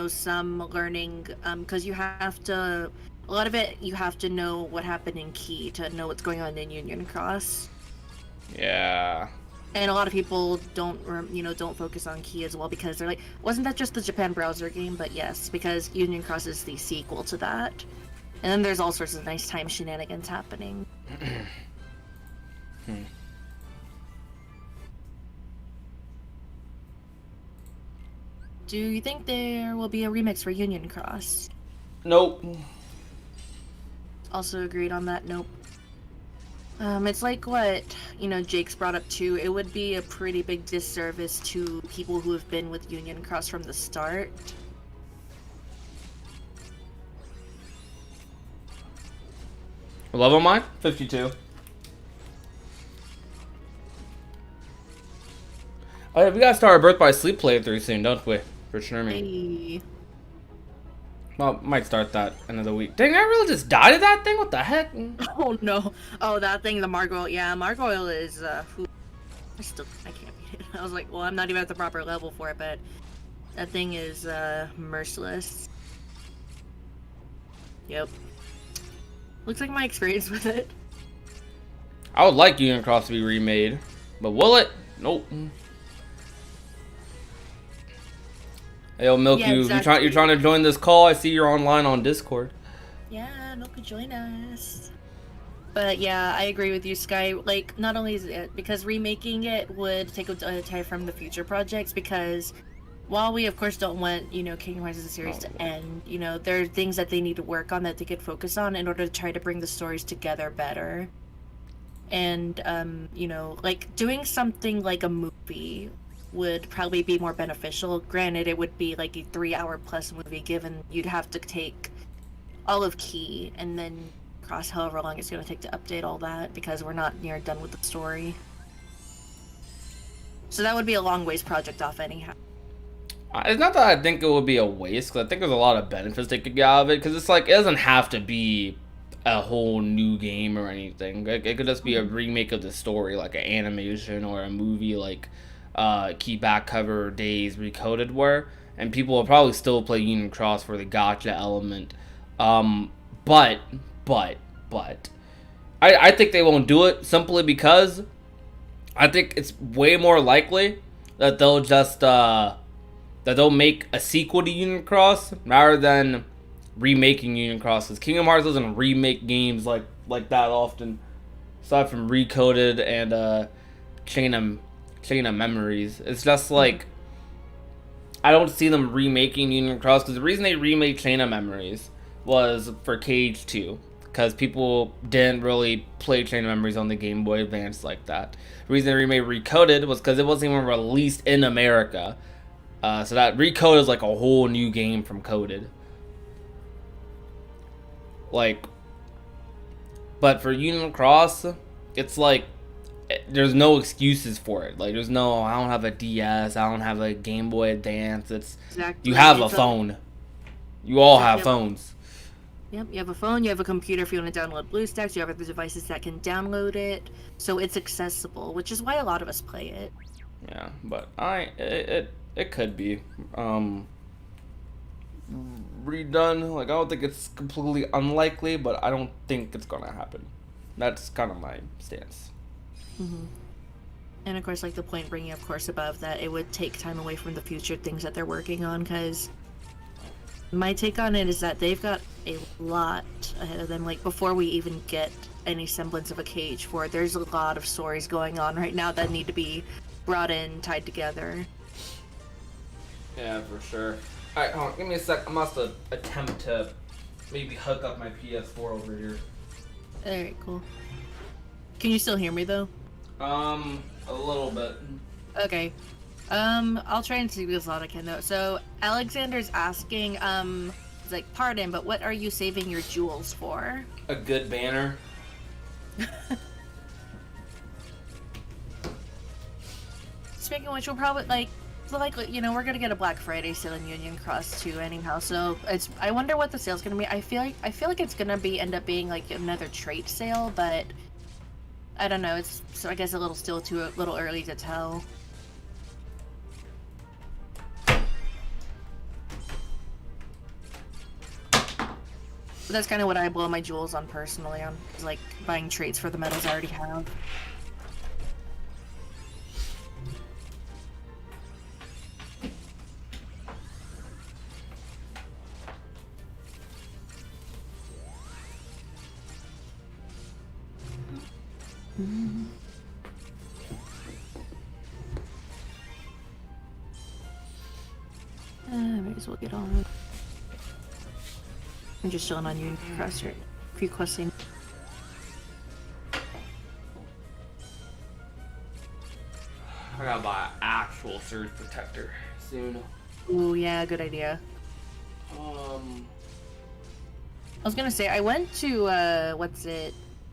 some learning, because you have to, a lot of it, you have to know what happened in Key to know what's going on in Union Cross. Yeah. And a lot of people don't focus on Key as well because they're like, wasn't that just the Japan browser game? But yes, because Union Cross is the sequel to that. And then there's all sorts of nice time shenanigans happening. Do you think there will be a remix for Union Cross? Nope. Also agreed on that. Nope. It's like what, Jake's brought up too. It would be a pretty big disservice to people who have been with Union Cross from the start. What level am I? 52. Oh yeah, we gotta start our Birth by Sleep playthrough soon, don't we? For sure, Hey. Well, might start that end of the week. Dang, I really just died of that thing? What the heck? Oh no. Oh, that thing, the Margoyle. Yeah, Margoyle is, I can't beat it. I was like, well, I'm not even at the proper level for it, but That thing is merciless. Yep. Looks like my experience with it. I would like Union Cross to be remade, but will it? Nope. Hey, yo, Milk, Yeah, you're exactly. trying to join this call? I see you're online on Discord. Yeah, Milk could join us. But yeah, I agree with you, Sky. Like, not only is it because remaking it would take a time from the future projects, because while we of course don't want, you know, Kingdom Hearts as a series to end, you know, there are things that they need to work on that they could focus on in order to try to bring the stories together better. And you know, like doing something like a movie would probably be more beneficial. Granted, it would be like a 3-hour plus movie, given you'd have to take all of Key and then cross however long it's going to take to update all that, because we're not near done with the story. So that would be a long ways project off anyhow. It's not that I think it would be a waste, because I think there's a lot of benefits they could get out of it, because it's like, it doesn't have to be a whole new game or anything. It could just be a remake of the story, like an animation or a movie like Key Back Cover Days Recoded were, and people will probably still play Union Cross for the gotcha element. But I think they won't do it simply because I think it's way more likely that they'll just that they'll make a sequel to Union Cross rather than remaking Union Cross. Because Kingdom Hearts doesn't remake games like that often, aside from Recoded and Chain of Memories. It's just like I don't see them remaking Union Cross, because the reason they remade Chain of Memories was for Cage 2, because people didn't really play Chain of Memories on the Game Boy Advance like that. The reason they remade Recoded was because it wasn't even released in America. So that Recoded is like a whole new game from Coded. Like, but for Union Cross, it's like there's no excuses for it. Like, there's no, I don't have a DS, I don't have a Game Boy Advance. It's Exactly. you have a phone. You all have phones. Yep, you have a phone, you have a computer if you want to download BlueStacks, you have other devices that can download it, so it's accessible, which is why a lot of us play it. Yeah, but it could be redone. Like, I don't think it's completely unlikely, but I don't think it's gonna happen. That's kind of my stance. Mm-hmm. And of course, like the point bringing, of course, above that, it would take time away from the future things that they're working on, because my take on it is that they've got a lot ahead of them. Like, before we even get any semblance of a Cage 4, there's a lot of stories going on right now that need to be brought in, tied together. Yeah, for sure. Alright, hold on, give me a sec. I must attempt to maybe hook up my PS4 over here. Alright, cool. Can you still hear me, though? A little bit. Okay. I'll try and see as loud I can, though. So, Alexander's asking, he's like, pardon, but what are you saving your jewels for? A good banner. Speaking of which, we'll probably, like, you know, we're gonna get a Black Friday sale in Union Cross too, anyhow. So I wonder what the sale's gonna be. I feel like it's gonna end up being like another trait sale, but I don't know. So I guess a little early to tell. But that's kind of what I blow my jewels on personally. On is like buying traits for the medals I already have. May as well get on. I'm just chilling on Union Cross right now. Requesting. I gotta buy an actual surge protector soon. Ooh, yeah, good idea. I was gonna say, I went to,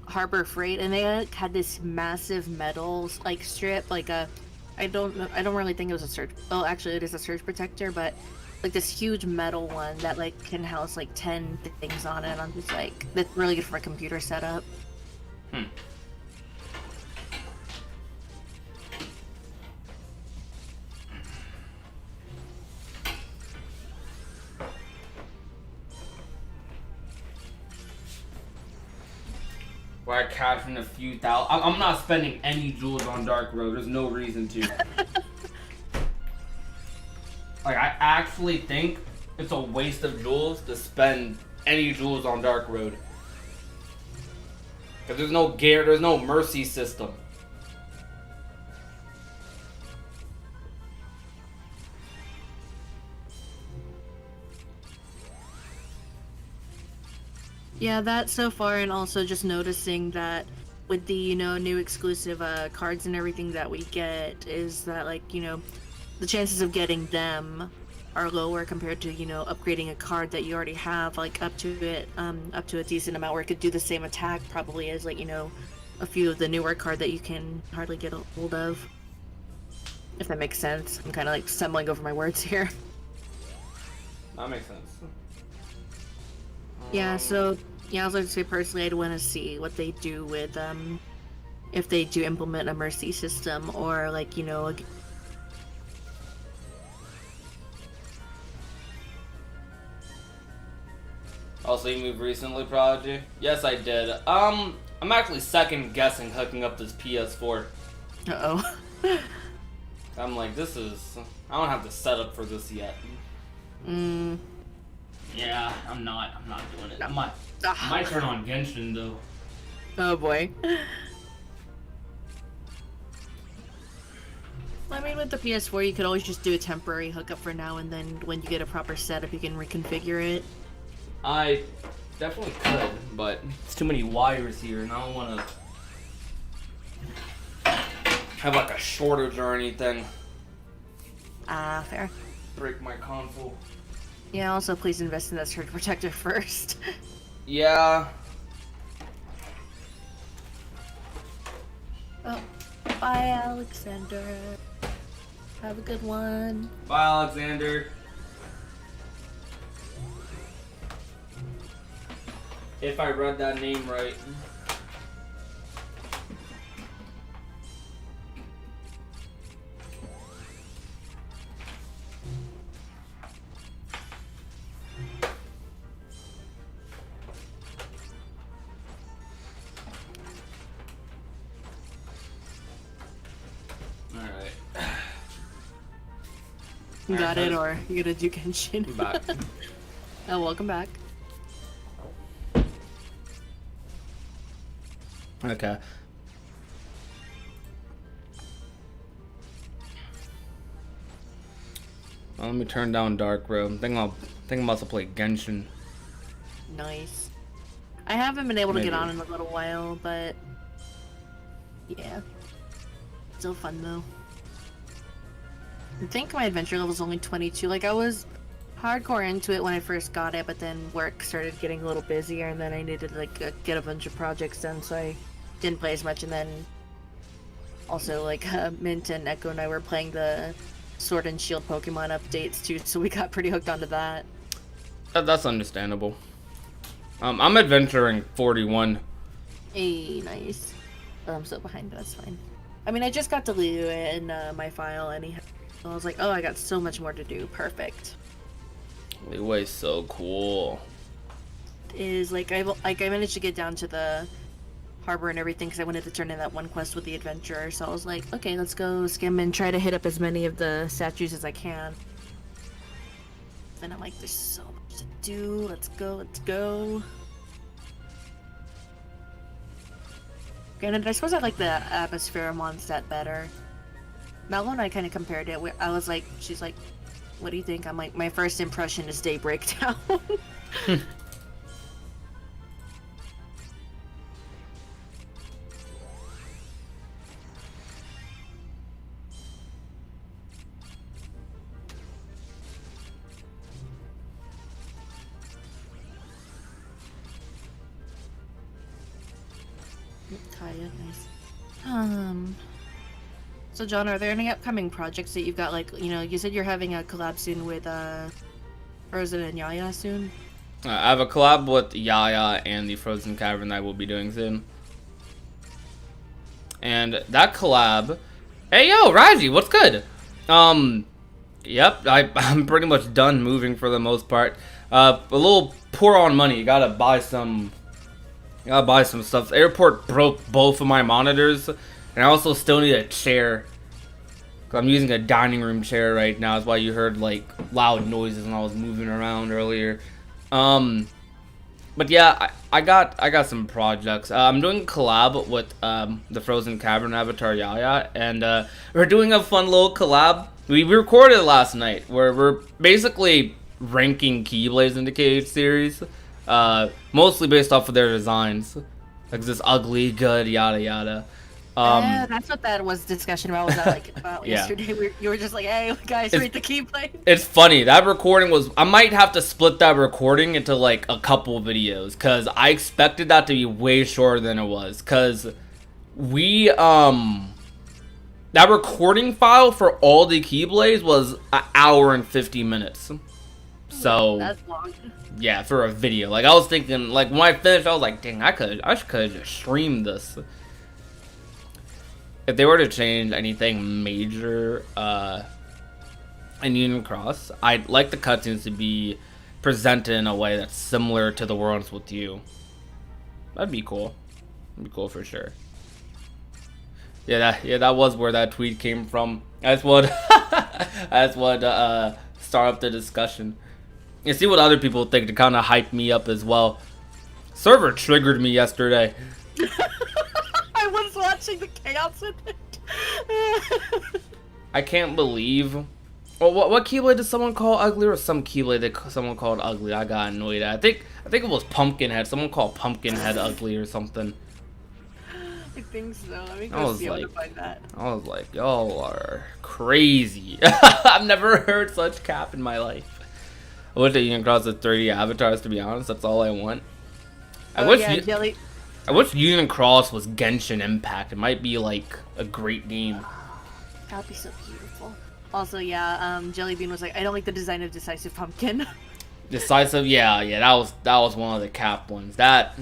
Harbor Freight, and they had this massive metal, like, strip, like I don't really think it was a surge, oh, actually it is a surge protector, but, like, this huge metal one that, like, can house, like, 10 things on it, and I'm just like, that's really good for a computer setup. where I cash in a few thousand. I'm not spending any jewels on Dark Road. There's no reason to. Like, I actually think it's a waste of jewels to spend any jewels on Dark Road. Because there's no mercy system. Yeah, that so far, and also just noticing that with the, new exclusive cards and everything that we get, is that, like, the chances of getting them are lower compared to, upgrading a card that you already have, like, up to a decent amount where it could do the same attack probably as, like, a few of the newer card that you can hardly get a hold of. If that makes sense. I'm kind of, like, stumbling over my words here. That makes sense. Yeah, so, I was going to say, personally, I'd want to see what they do with, if they do implement a mercy system, or, like, Also, you moved recently, Prodigy? Yes, I did. I'm actually second guessing hooking up this PS4. Uh-oh. I'm like, I don't have the setup for this yet. Yeah, I'm not doing it. I might turn on Genshin, though. Oh, boy. I mean, with the PS4, you could always just do a temporary hookup for now, and then when you get a proper setup, you can reconfigure it. I definitely could, but it's too many wires here, and I don't want to have like a shortage or anything. Fair. Break my console. Yeah, also please invest in that surge protector first. Yeah. Oh, bye, Alexander. Have a good one. Bye, Alexander. If I read that name right. Alright. You got it, or you gonna do Genshin? I'm back. Oh, welcome back. Okay. Well, let me turn down Dark Road. I'm thinking about to play Genshin. Nice. I haven't been able to Maybe. get on in a little while, but yeah, still fun though. I think my adventure level is only 22. Like, I was hardcore into it when I first got it, but then work started getting a little busier, and then I needed to like get a bunch of projects done, so I didn't play as much. And then also like Mint and Echo and I were playing the Sword and Shield Pokemon updates too, so we got pretty hooked onto that. That's understandable. I'm adventuring 41. Hey, nice. Oh, I'm so behind, but that's fine. I mean, I just got to leave it in my file anyhow. So I was like, oh, I got so much more to do. Perfect. Leeway's so cool. Is like I managed to get down to the harbor and everything because I wanted to turn in that one quest with the adventurer. So I was like, okay, let's go skim and try to hit up as many of the statues as I can. Then I'm like, there's so much to do. Let's go, let's go. Granted, I suppose I like the atmosphere Mondstadt better. Melo and I kind of compared it. I was like, she's like, what do you think? I'm like, my first impression is Daybreak Town. Kaya, nice. So John, are there any upcoming projects that you've got, like, you said you're having a collab soon with Frozen and Yaya soon? I have a collab with Yaya and the Frozen Cavern that I will be doing soon. And that collab... Hey, yo, Raji, what's good? Yep, I'm pretty much done moving for the most part. A little poor on money. You gotta buy some Gotta buy some stuff. The airport broke both of my monitors, and I also still need a chair. I'm using a dining room chair right now. That's why you heard like loud noises when I was moving around earlier. But yeah, I got some projects. I'm doing a collab with the Frozen Cavern avatar Yaya, and we're doing a fun little collab. We recorded it last night, where we're basically ranking Keyblades in the KH series, mostly based off of their designs, like this ugly, good, yada yada. Yeah, that's what that was discussion about. Was that like about Yeah. yesterday? You were just like, "Hey, guys, rate the Keyblade." It's funny, that recording was, I might have to split that recording into like a couple videos, because I expected that to be way shorter than it was, because we, that recording file for all the Keyblades was an hour and 50 minutes. So, That's long. yeah, for a video. Like, I was thinking, like, when I finished, I was like, dang, I could have just streamed this. If they were to change anything major in Union Cross, I'd like the cutscenes to be presented in a way that's similar to the ones with you. That'd be cool. That'd be cool for sure. Yeah, that was where that tweet came from. That's what started up the discussion. You see what other people think to kind of hype me up as well. Server triggered me yesterday. I was watching the chaos in it. I can't believe. Well, what Keyblade did someone call ugly, or some Keyblade that someone called ugly? I got annoyed at. I think it was Pumpkinhead. Someone called Pumpkinhead ugly or something. I think so. Let me I go was see able to like- find that. I was like, y'all are crazy. I've never heard such cap in my life. I wish that Union Cross with 30 avatars, to be honest. That's all I want. I wish Jelly. I wish Union Cross was Genshin Impact. It might be like a great game. That'd be so beautiful. Also, yeah, Jellybean was like, I don't like the design of Decisive Pumpkin. Decisive, yeah, that was one of the cap ones. That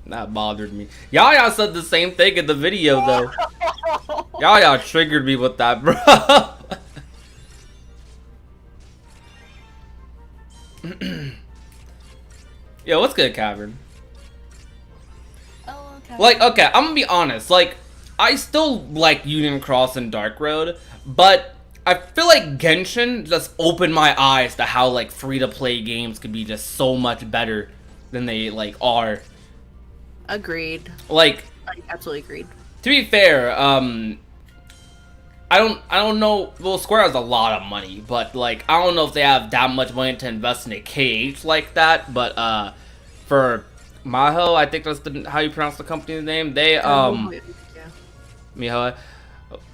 bothered me. Yaya said the same thing in the video though. Yaya triggered me with that, bro. Yo, what's good, Cavern? Oh, okay. Like, okay, I'm gonna be honest. Like, I still like Union Cross and Dark Road, but I feel like Genshin just opened my eyes to how like free-to-play games could be just so much better than they like are. Agreed. Like, Absolutely agreed. to be fair, I don't know. Well, Square has a lot of money, but like I don't know if they have that much money to invest in a KH like that. But for Maho, I think that's how you pronounce the company's name. They Yeah. Miho,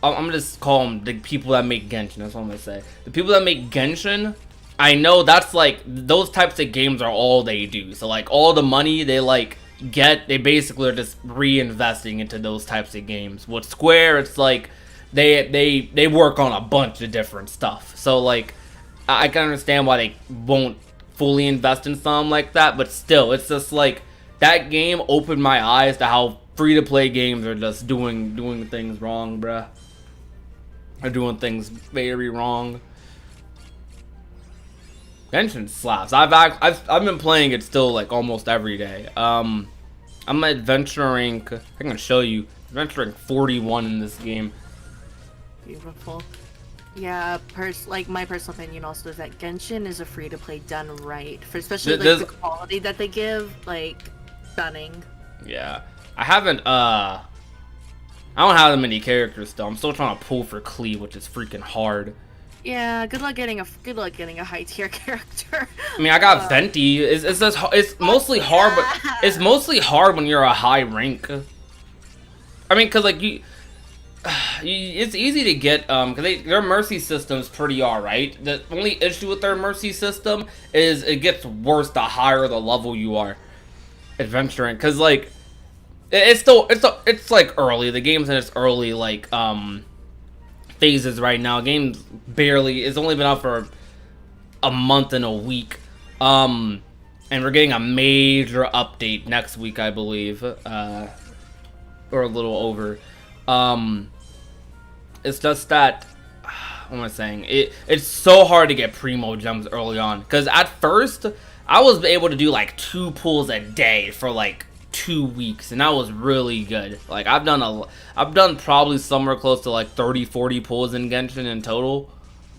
I'm gonna just call them the people that make Genshin. That's what I'm gonna say. The people that make Genshin, I know that's like those types of games are all they do. So like all the money they like get, they basically are just reinvesting into those types of games. With Square, it's like they work on a bunch of different stuff. So like I can understand why they won't fully invest in something like that, but still, it's just like that game opened my eyes to how free-to-play games are just doing things wrong, bruh. Are doing things very wrong. Genshin slaps. I've been playing it still like almost every day. I'm adventuring. I'm gonna show you. Adventuring 41 in this game. Beautiful. Yeah, like my personal opinion also is that Genshin is a free-to-play done right, for especially like the quality that they give, like stunning. Yeah, I haven't. I don't have that many characters still. I'm still trying to pull for Klee, which is freaking hard. Yeah, good luck getting a high tier character. I mean, I got Venti. It's mostly hard, but it's mostly hard when you're a high rank. I mean, cause like it's easy to get cause their mercy system's pretty alright. The only issue with their mercy system is it gets worse the higher the level you are adventuring. Cause like it's like early. The game's in its early like phases right now. Game's it's only been out for a month and a week. And we're getting a major update next week, I believe. Or a little over. It's just that what am I saying? It's so hard to get primo gems early on. Cause at first I was able to do like 2 pulls a day for like 2 weeks, and that was really good. Like I've done probably somewhere close to like 30-40 pulls in Genshin in total,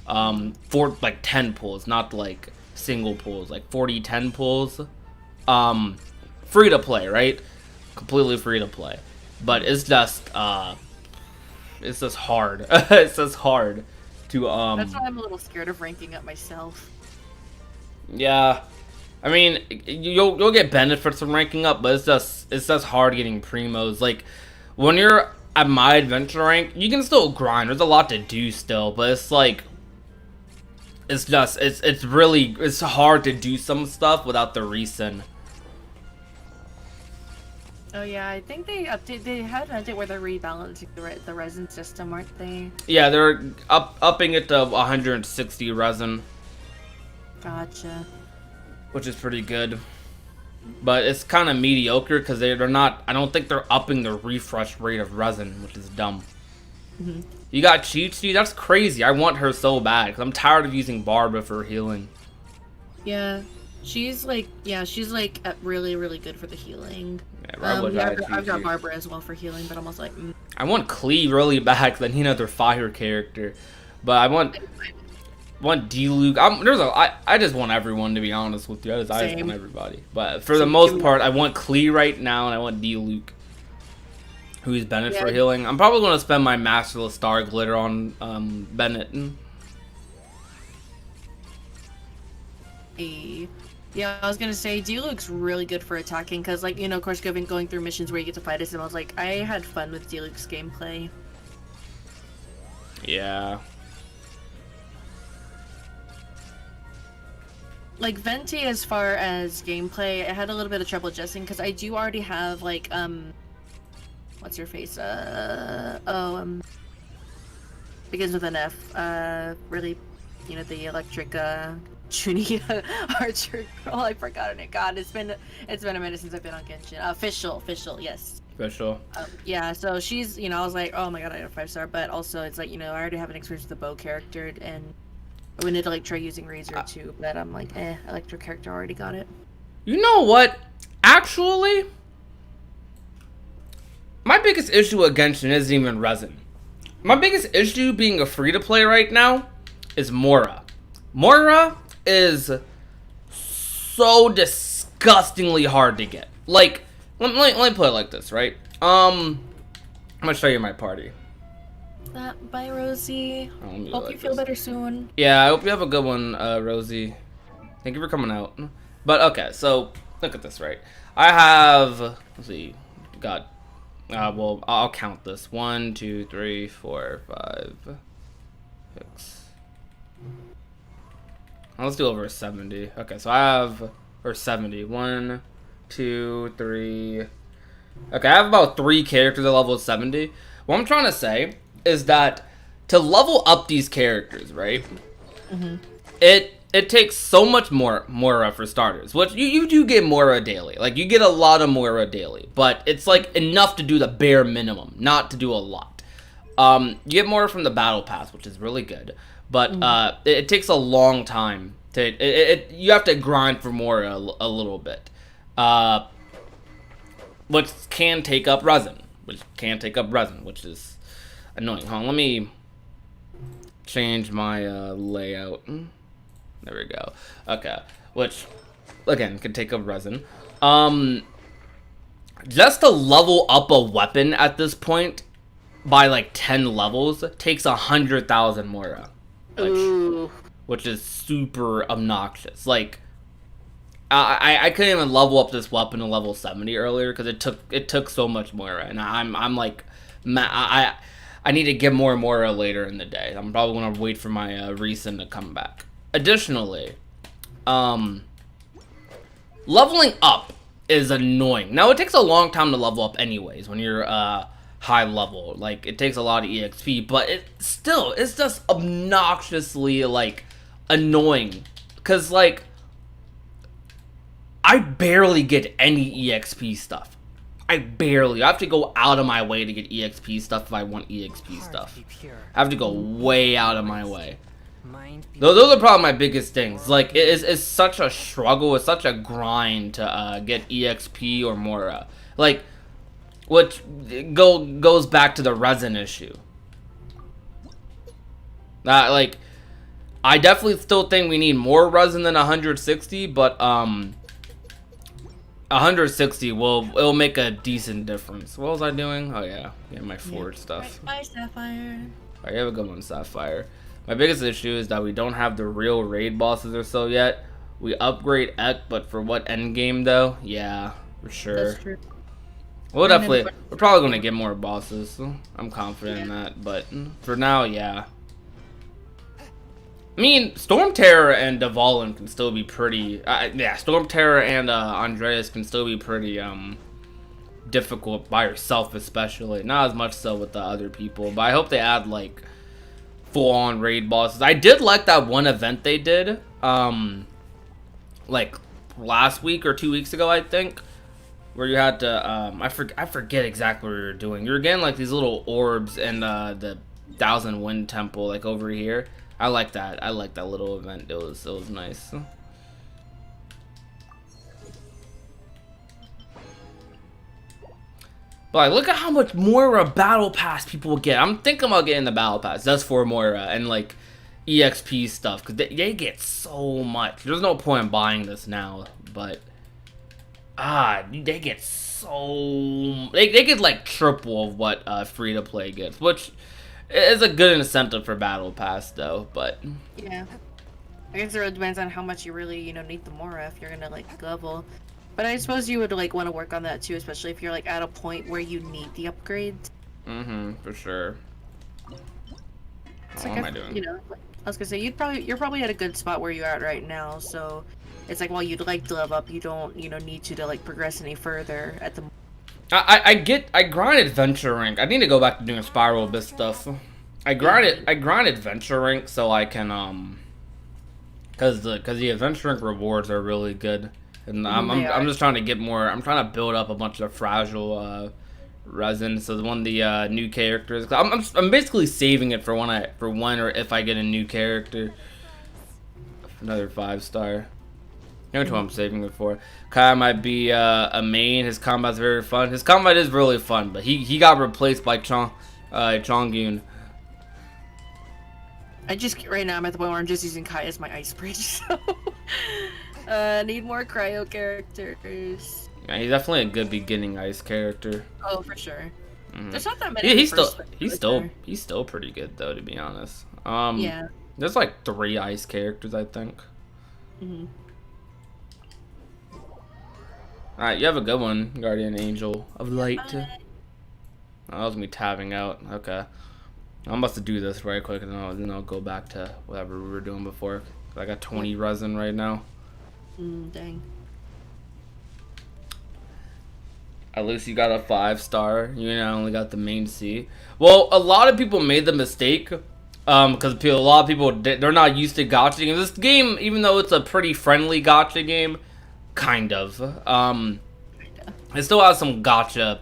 for like 10 pulls, not like single pulls, like 40-10 pulls, free to play, right? Completely free to play, but it's just hard. It's just hard to That's why I'm a little scared of ranking up myself. Yeah, I mean, you'll get benefits from ranking up, but it's just hard getting primos. Like when you're at my adventure rank, you can still grind. There's a lot to do still, but it's like it's hard to do some stuff without the resin. Oh yeah, I think they had an update where they're rebalancing the resin system, aren't they? Yeah, they're upping it to 160 resin. Gotcha. Which is pretty good. But it's kind of mediocre because they're not, I don't think they're upping the refresh rate of resin, which is dumb. Mm-hmm. You got Chi-Chi? That's crazy. I want her so bad because I'm tired of using Barbara for healing. Yeah. She's like really, really good for the healing. Yeah, I've got Barbara as well for healing, but I'm also like, I want Klee really bad because I need another fire character. But I want D-Luke. I just want everyone, to be honest with you. I just want everybody. But for the most part, I want Klee right now, and I want D-Luke, who's Bennett for healing. I'm probably going to spend my Masterless Star Glitter on Bennett. Yeah, I was gonna say D-Luke's really good for attacking because, like, of course, going through missions where you get to fight as him, I was like, I had fun with D-Luke's gameplay. Yeah. Like Venti, as far as gameplay, I had a little bit of trouble adjusting because I do already have like what's your face? Begins with an F. Really, the electric Junie archer girl. I forgot her name. God, it's been a minute since I've been on Genshin. Fischl, yes. Fischl. Yeah, so she's, I was like, oh my god, I got a 5-star, but also it's like, I already have an experience with the bow character, and I wanted to like try using Razor too, but I'm like, electric character already got it. You know what? Actually, my biggest issue with Genshin isn't even resin. My biggest issue being a free-to-play right now is Mora. Mora is so disgustingly hard to get. Like, let me put it like this, right? I'm gonna show you my party. Bye, Rosie. Hope you feel better soon. Yeah, I hope you have a good one, Rosie. Thank you for coming out. But okay, so look at this, right? I have, let's see, got, well, I'll count this. 1, 2, 3, 4, 5, 6. Let's do over 70. Okay, so I have, or 70. 1, 2, 3. Okay, I have about 3 characters at level 70. What I'm trying to say is that to level up these characters, right? Mm-hmm. It takes so much more Mora for starters. Which you do get Mora daily. Like, you get a lot of Mora daily, but it's like enough to do the bare minimum, not to do a lot. You get Mora from the battle pass, which is really good. But it takes a long time to you have to grind for Mora a little bit, which can take up resin, which is annoying. Hold on, let me change my layout. There we go. Okay, which again can take up resin. Just to level up a weapon at this point by like 10 levels takes 100,000 Mora. Which is super obnoxious. Like, I couldn't even level up this weapon to level 70 earlier because it took so much Mora, and I'm like, I need to get more Mora later in the day. I'm probably gonna wait for my resin to come back. Additionally, leveling up is annoying. Now it takes a long time to level up anyways when you're high level. Like, it takes a lot of EXP, but it's just obnoxiously like annoying because like I barely get any EXP stuff. I have to go out of my way to get EXP stuff if I want EXP stuff. I have to go way out of my way. Those are probably my biggest things. Like, it's such a struggle, it's such a grind to get EXP or Mora. Like, which goes back to the resin issue. Like, I definitely still think we need more resin than 160, but 160 it'll make a decent difference. What was I doing? Oh yeah, my forge stuff. Bye, Sapphire. Alright, you have a good one, Sapphire. My biggest issue is that we don't have the real raid bosses or so yet. We upgrade Ek, but for what end game though? Yeah, for sure. That's true. We're probably gonna get more bosses. So I'm confident in that, but for now, yeah. I mean, Storm Terror and Dvalin can still be pretty. Yeah, Storm Terror and Andreas can still be pretty difficult by yourself, especially. Not as much so with the other people, but I hope they add like full-on raid bosses. I did like that one event they did, like last week or 2 weeks ago, I think, where you had to I forget exactly what you were doing. You were getting like these little orbs in the Thousand Wind Temple, like over here. I like that. I like that little event. It was nice. But like, look at how much Moira battle pass people will get. I'm thinking about getting the battle pass. That's for Moira and like EXP stuff, because they get so much. There's no point in buying this now, but they get so they get like triple of what free to play gets, which is a good incentive for battle pass though. But yeah, I guess it really depends on how much you really need the Mora if you're gonna like level. But I suppose you would like want to work on that too, especially if you're like at a point where you need the upgrades. For sure. It's What like am I doing? I was gonna say you're probably at a good spot where you're at right now. So it's like while you'd like to level up, you don't need to like progress any further at the. I grind adventure rank. I need to go back to doing spiral abyss stuff. I grind adventure rank so I can cause the adventure rank rewards are really good, and I'm just trying to get more. I'm trying to build up a bunch of fragile resin. So one of the new characters. I'm basically saving it for when or if I get a new character. Another 5-star. That's what I'm saving it for. Kai might be a main. His combat's very fun. His combat is really fun, but he got replaced by Chongyun. Right now I'm at the point where I'm just using Kai as my ice bridge. So need more cryo characters. Yeah, he's definitely a good beginning ice character. Oh, for sure. There's not that many. He's still pretty good though, to be honest. Yeah. There's like 3 ice characters, I think. Alright, you have a good one, Guardian Angel of Light. Oh, that was me tabbing out. Okay. I'm about to do this right quick, and then I'll go back to whatever we were doing before. I got 20 resin right now. Dang. At least you got a 5-star. You only got the main C. Well, a lot of people made the mistake, because a lot of people, they're not used to gacha games. This game, even though it's a pretty friendly gacha game, kind of. It still has some gacha.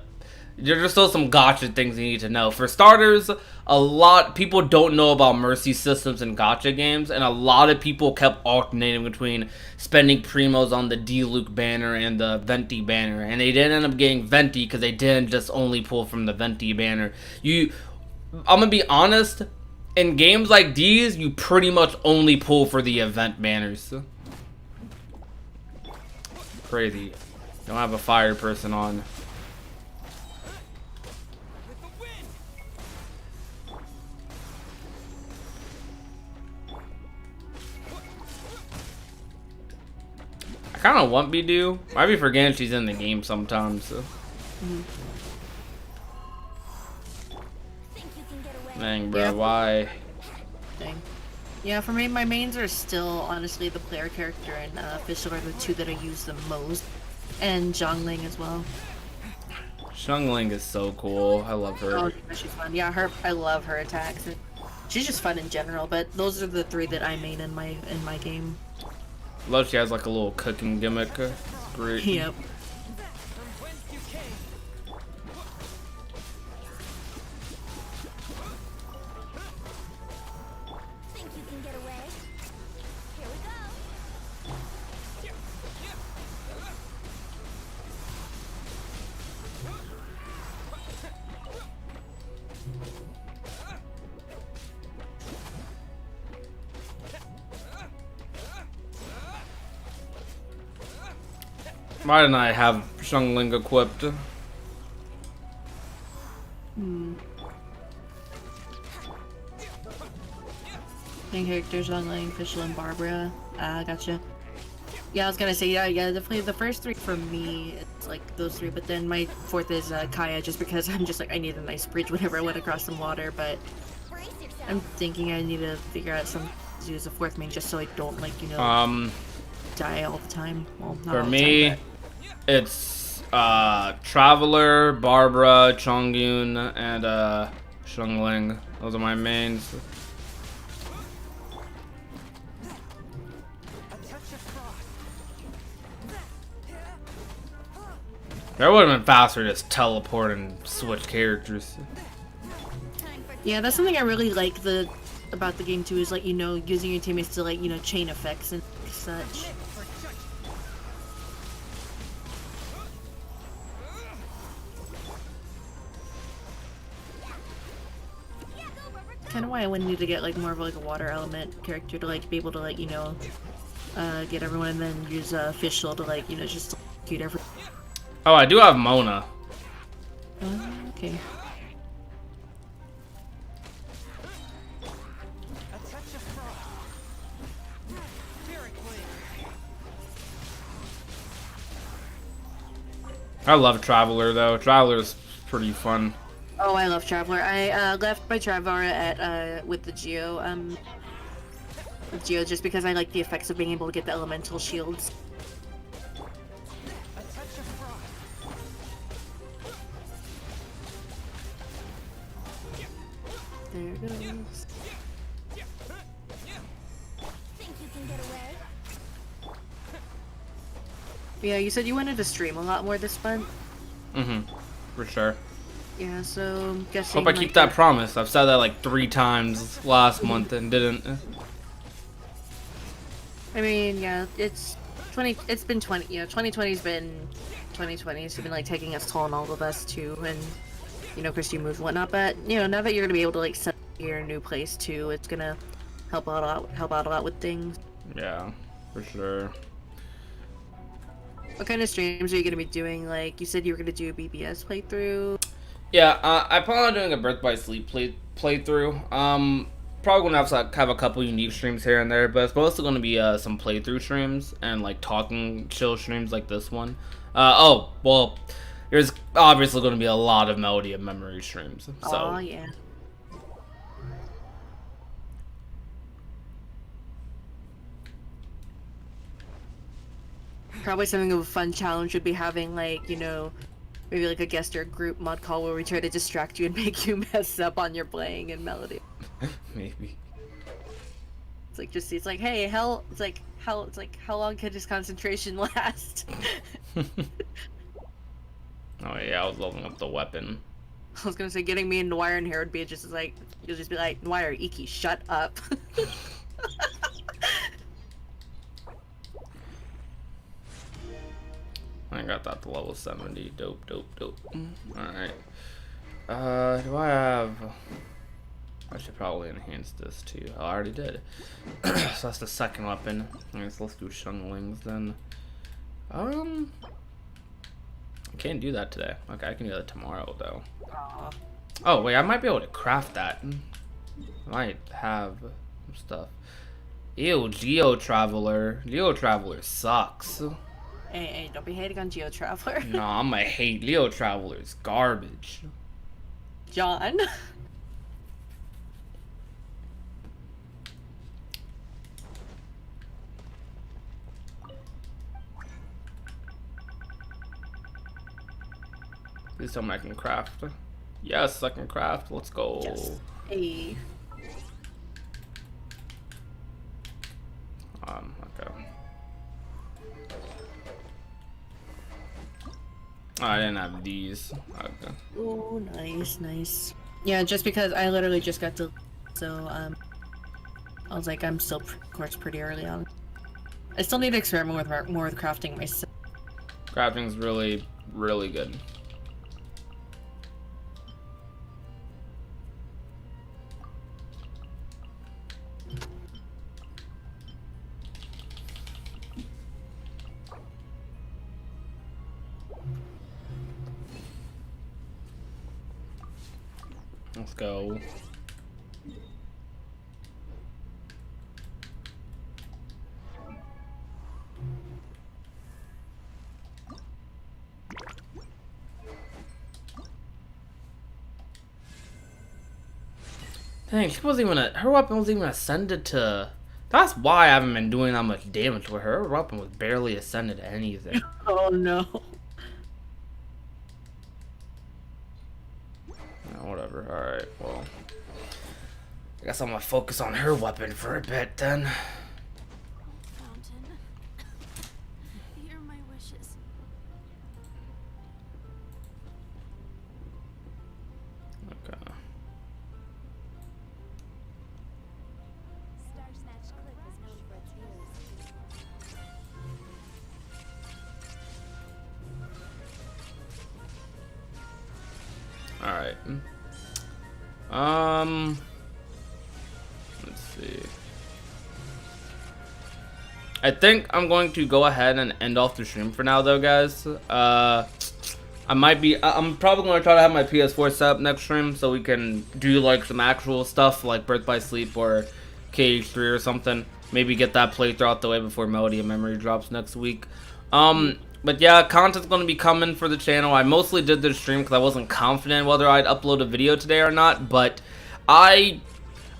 There's still some gacha things you need to know. For starters, a lot people don't know about mercy systems in gacha games, and a lot of people kept alternating between spending primos on the D-Luke banner and the Venti banner, and they didn't end up getting Venti because they didn't just only pull from the Venti banner. I'm gonna be honest, in games like these, you pretty much only pull for the event banners. Crazy. Don't have a fire person on. I kind of want Bidu. Might be forgetting she's in the game sometimes. So. Dang, bro, why? Dang. Yeah, for me, my mains are still honestly the player character and Fischl are the 2 that I use the most, and Zhongling as well. Zhongling is so cool. I love her. Oh, she's fun. Yeah, I love her attacks. She's just fun in general, but those are the 3 that I main in my game. Love she has like a little cooking gimmick. Great. Yep. Why didn't I have Xiangling equipped? Main characters online, Fischl and Barbara. Gotcha. Yeah, I was gonna say, yeah, definitely the first three for me, it's like those three, but then my fourth is Kaya, just because I'm just like, I need a nice bridge whenever I went across some water, but I'm thinking I need to figure out some to use a fourth main just so I don't, like, you know, die all the time. Well, not For all the me, time, it's Traveler, Barbara, Chongyun, and Xiangling. Those are my mains. That would have been faster to just teleport and switch characters. Yeah, that's something I really like about the game too, is like, you know, using your teammates to, like, you know, chain effects and such. Kind of why I would need to get like more of like a water element character to like be able to, like, you know, get everyone, and then use Fischl to, like, you know, just execute everyone. Oh, I do have Mona. Okay. I love Traveler though. Traveler's pretty fun. Oh, I love Traveler. I left my Traveler at with the Geo just because I like the effects of being able to get the elemental shields. There it goes. Think you can get away? Yeah, you said you wanted to stream a lot more this month. For sure. Yeah, so I'm guessing. Hope I keep that promise. I've said that like 3 times last month and didn't. I mean, yeah, it's 20. It's been 20. You know, 2020's been 2020. It's been like taking its toll on all of us too, and you know, Christy moves and whatnot. But you know, now that you're gonna be able to like set your new place too, it's gonna help out a lot with things. Yeah, for sure. What kind of streams are you gonna be doing? Like, you said you were gonna do a BBS playthrough. Yeah, I plan on doing a Birth by Sleep playthrough. Probably gonna have a couple unique streams here and there, but it's mostly gonna be some playthrough streams and like talking chill streams like this one. Oh well, there's obviously gonna be a lot of Melody of Memory streams. So. Oh yeah. Probably something of a fun challenge would be having, like, you know, maybe like a guest or a group mod call where we try to distract you and make you mess up on your playing in Melody. Maybe. It's like, just, it's like, hey, how long can this concentration last? Oh yeah, I was leveling up the weapon. I was gonna say, getting me and Noir in here would be just like, you'll just be like, Noir, Iki, shut up. I got that to level 70. Dope. Alright. Do I have... I should probably enhance this too. Oh, I already did. So that's the second weapon. I guess let's do Xianglings then. I can't do that today. Okay, I can do that tomorrow though. Oh wait, I might be able to craft that. I might have some stuff. Ew, Geo Traveler. Geo Traveler sucks. Hey, don't be hating on Geo Traveler. No, I'm gonna hate Leo Traveler's garbage. John. Please tell me I can craft. Yes, I can craft. Let's go. Yes. Hey. Okay. Oh, I didn't have these. Okay. Oh, nice. Yeah, just because I literally just got to, so I was like, I'm still, of course, pretty early on. I still need to experiment with more with crafting myself. Crafting's really, really good. Let's go. Dang, she wasn't even her weapon wasn't even ascended to. That's why I haven't been doing that much damage with her. Her weapon was barely ascended to anything. Oh no. Whatever. Alright, well. I guess I'm gonna focus on her weapon for a bit then. Fountain. Hear my wishes. Okay. Star Snatch Cliff is known for its healers. Alright. Let's see. I think I'm going to go ahead and end off the stream for now though, guys. I'm probably going to try to have my PS4 set up next stream so we can do like some actual stuff like Birth by Sleep or KH3 or something. Maybe get that playthrough out the way before Melody and Memory drops next week. But yeah, content's going to be coming for the channel. I mostly did this stream because I wasn't confident whether I'd upload a video today or not, but I'm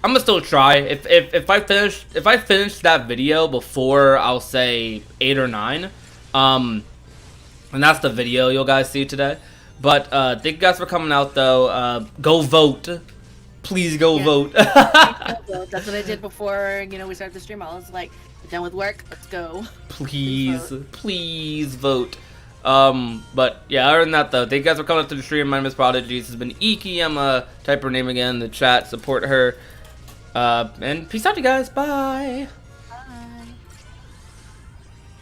gonna still try. If I finish that video before, I'll say 8 or 9, and that's the video you'll guys see today. But thank you guys for coming out though. Go vote. Please go vote. That's what I did before, we started the stream. I was like, done with work, let's go. Please vote. But yeah, other than that though, thank you guys for coming up to the stream. My name is Prodigy. This has been Iki. Type her name again in the chat, support her. And peace out, you guys. Bye.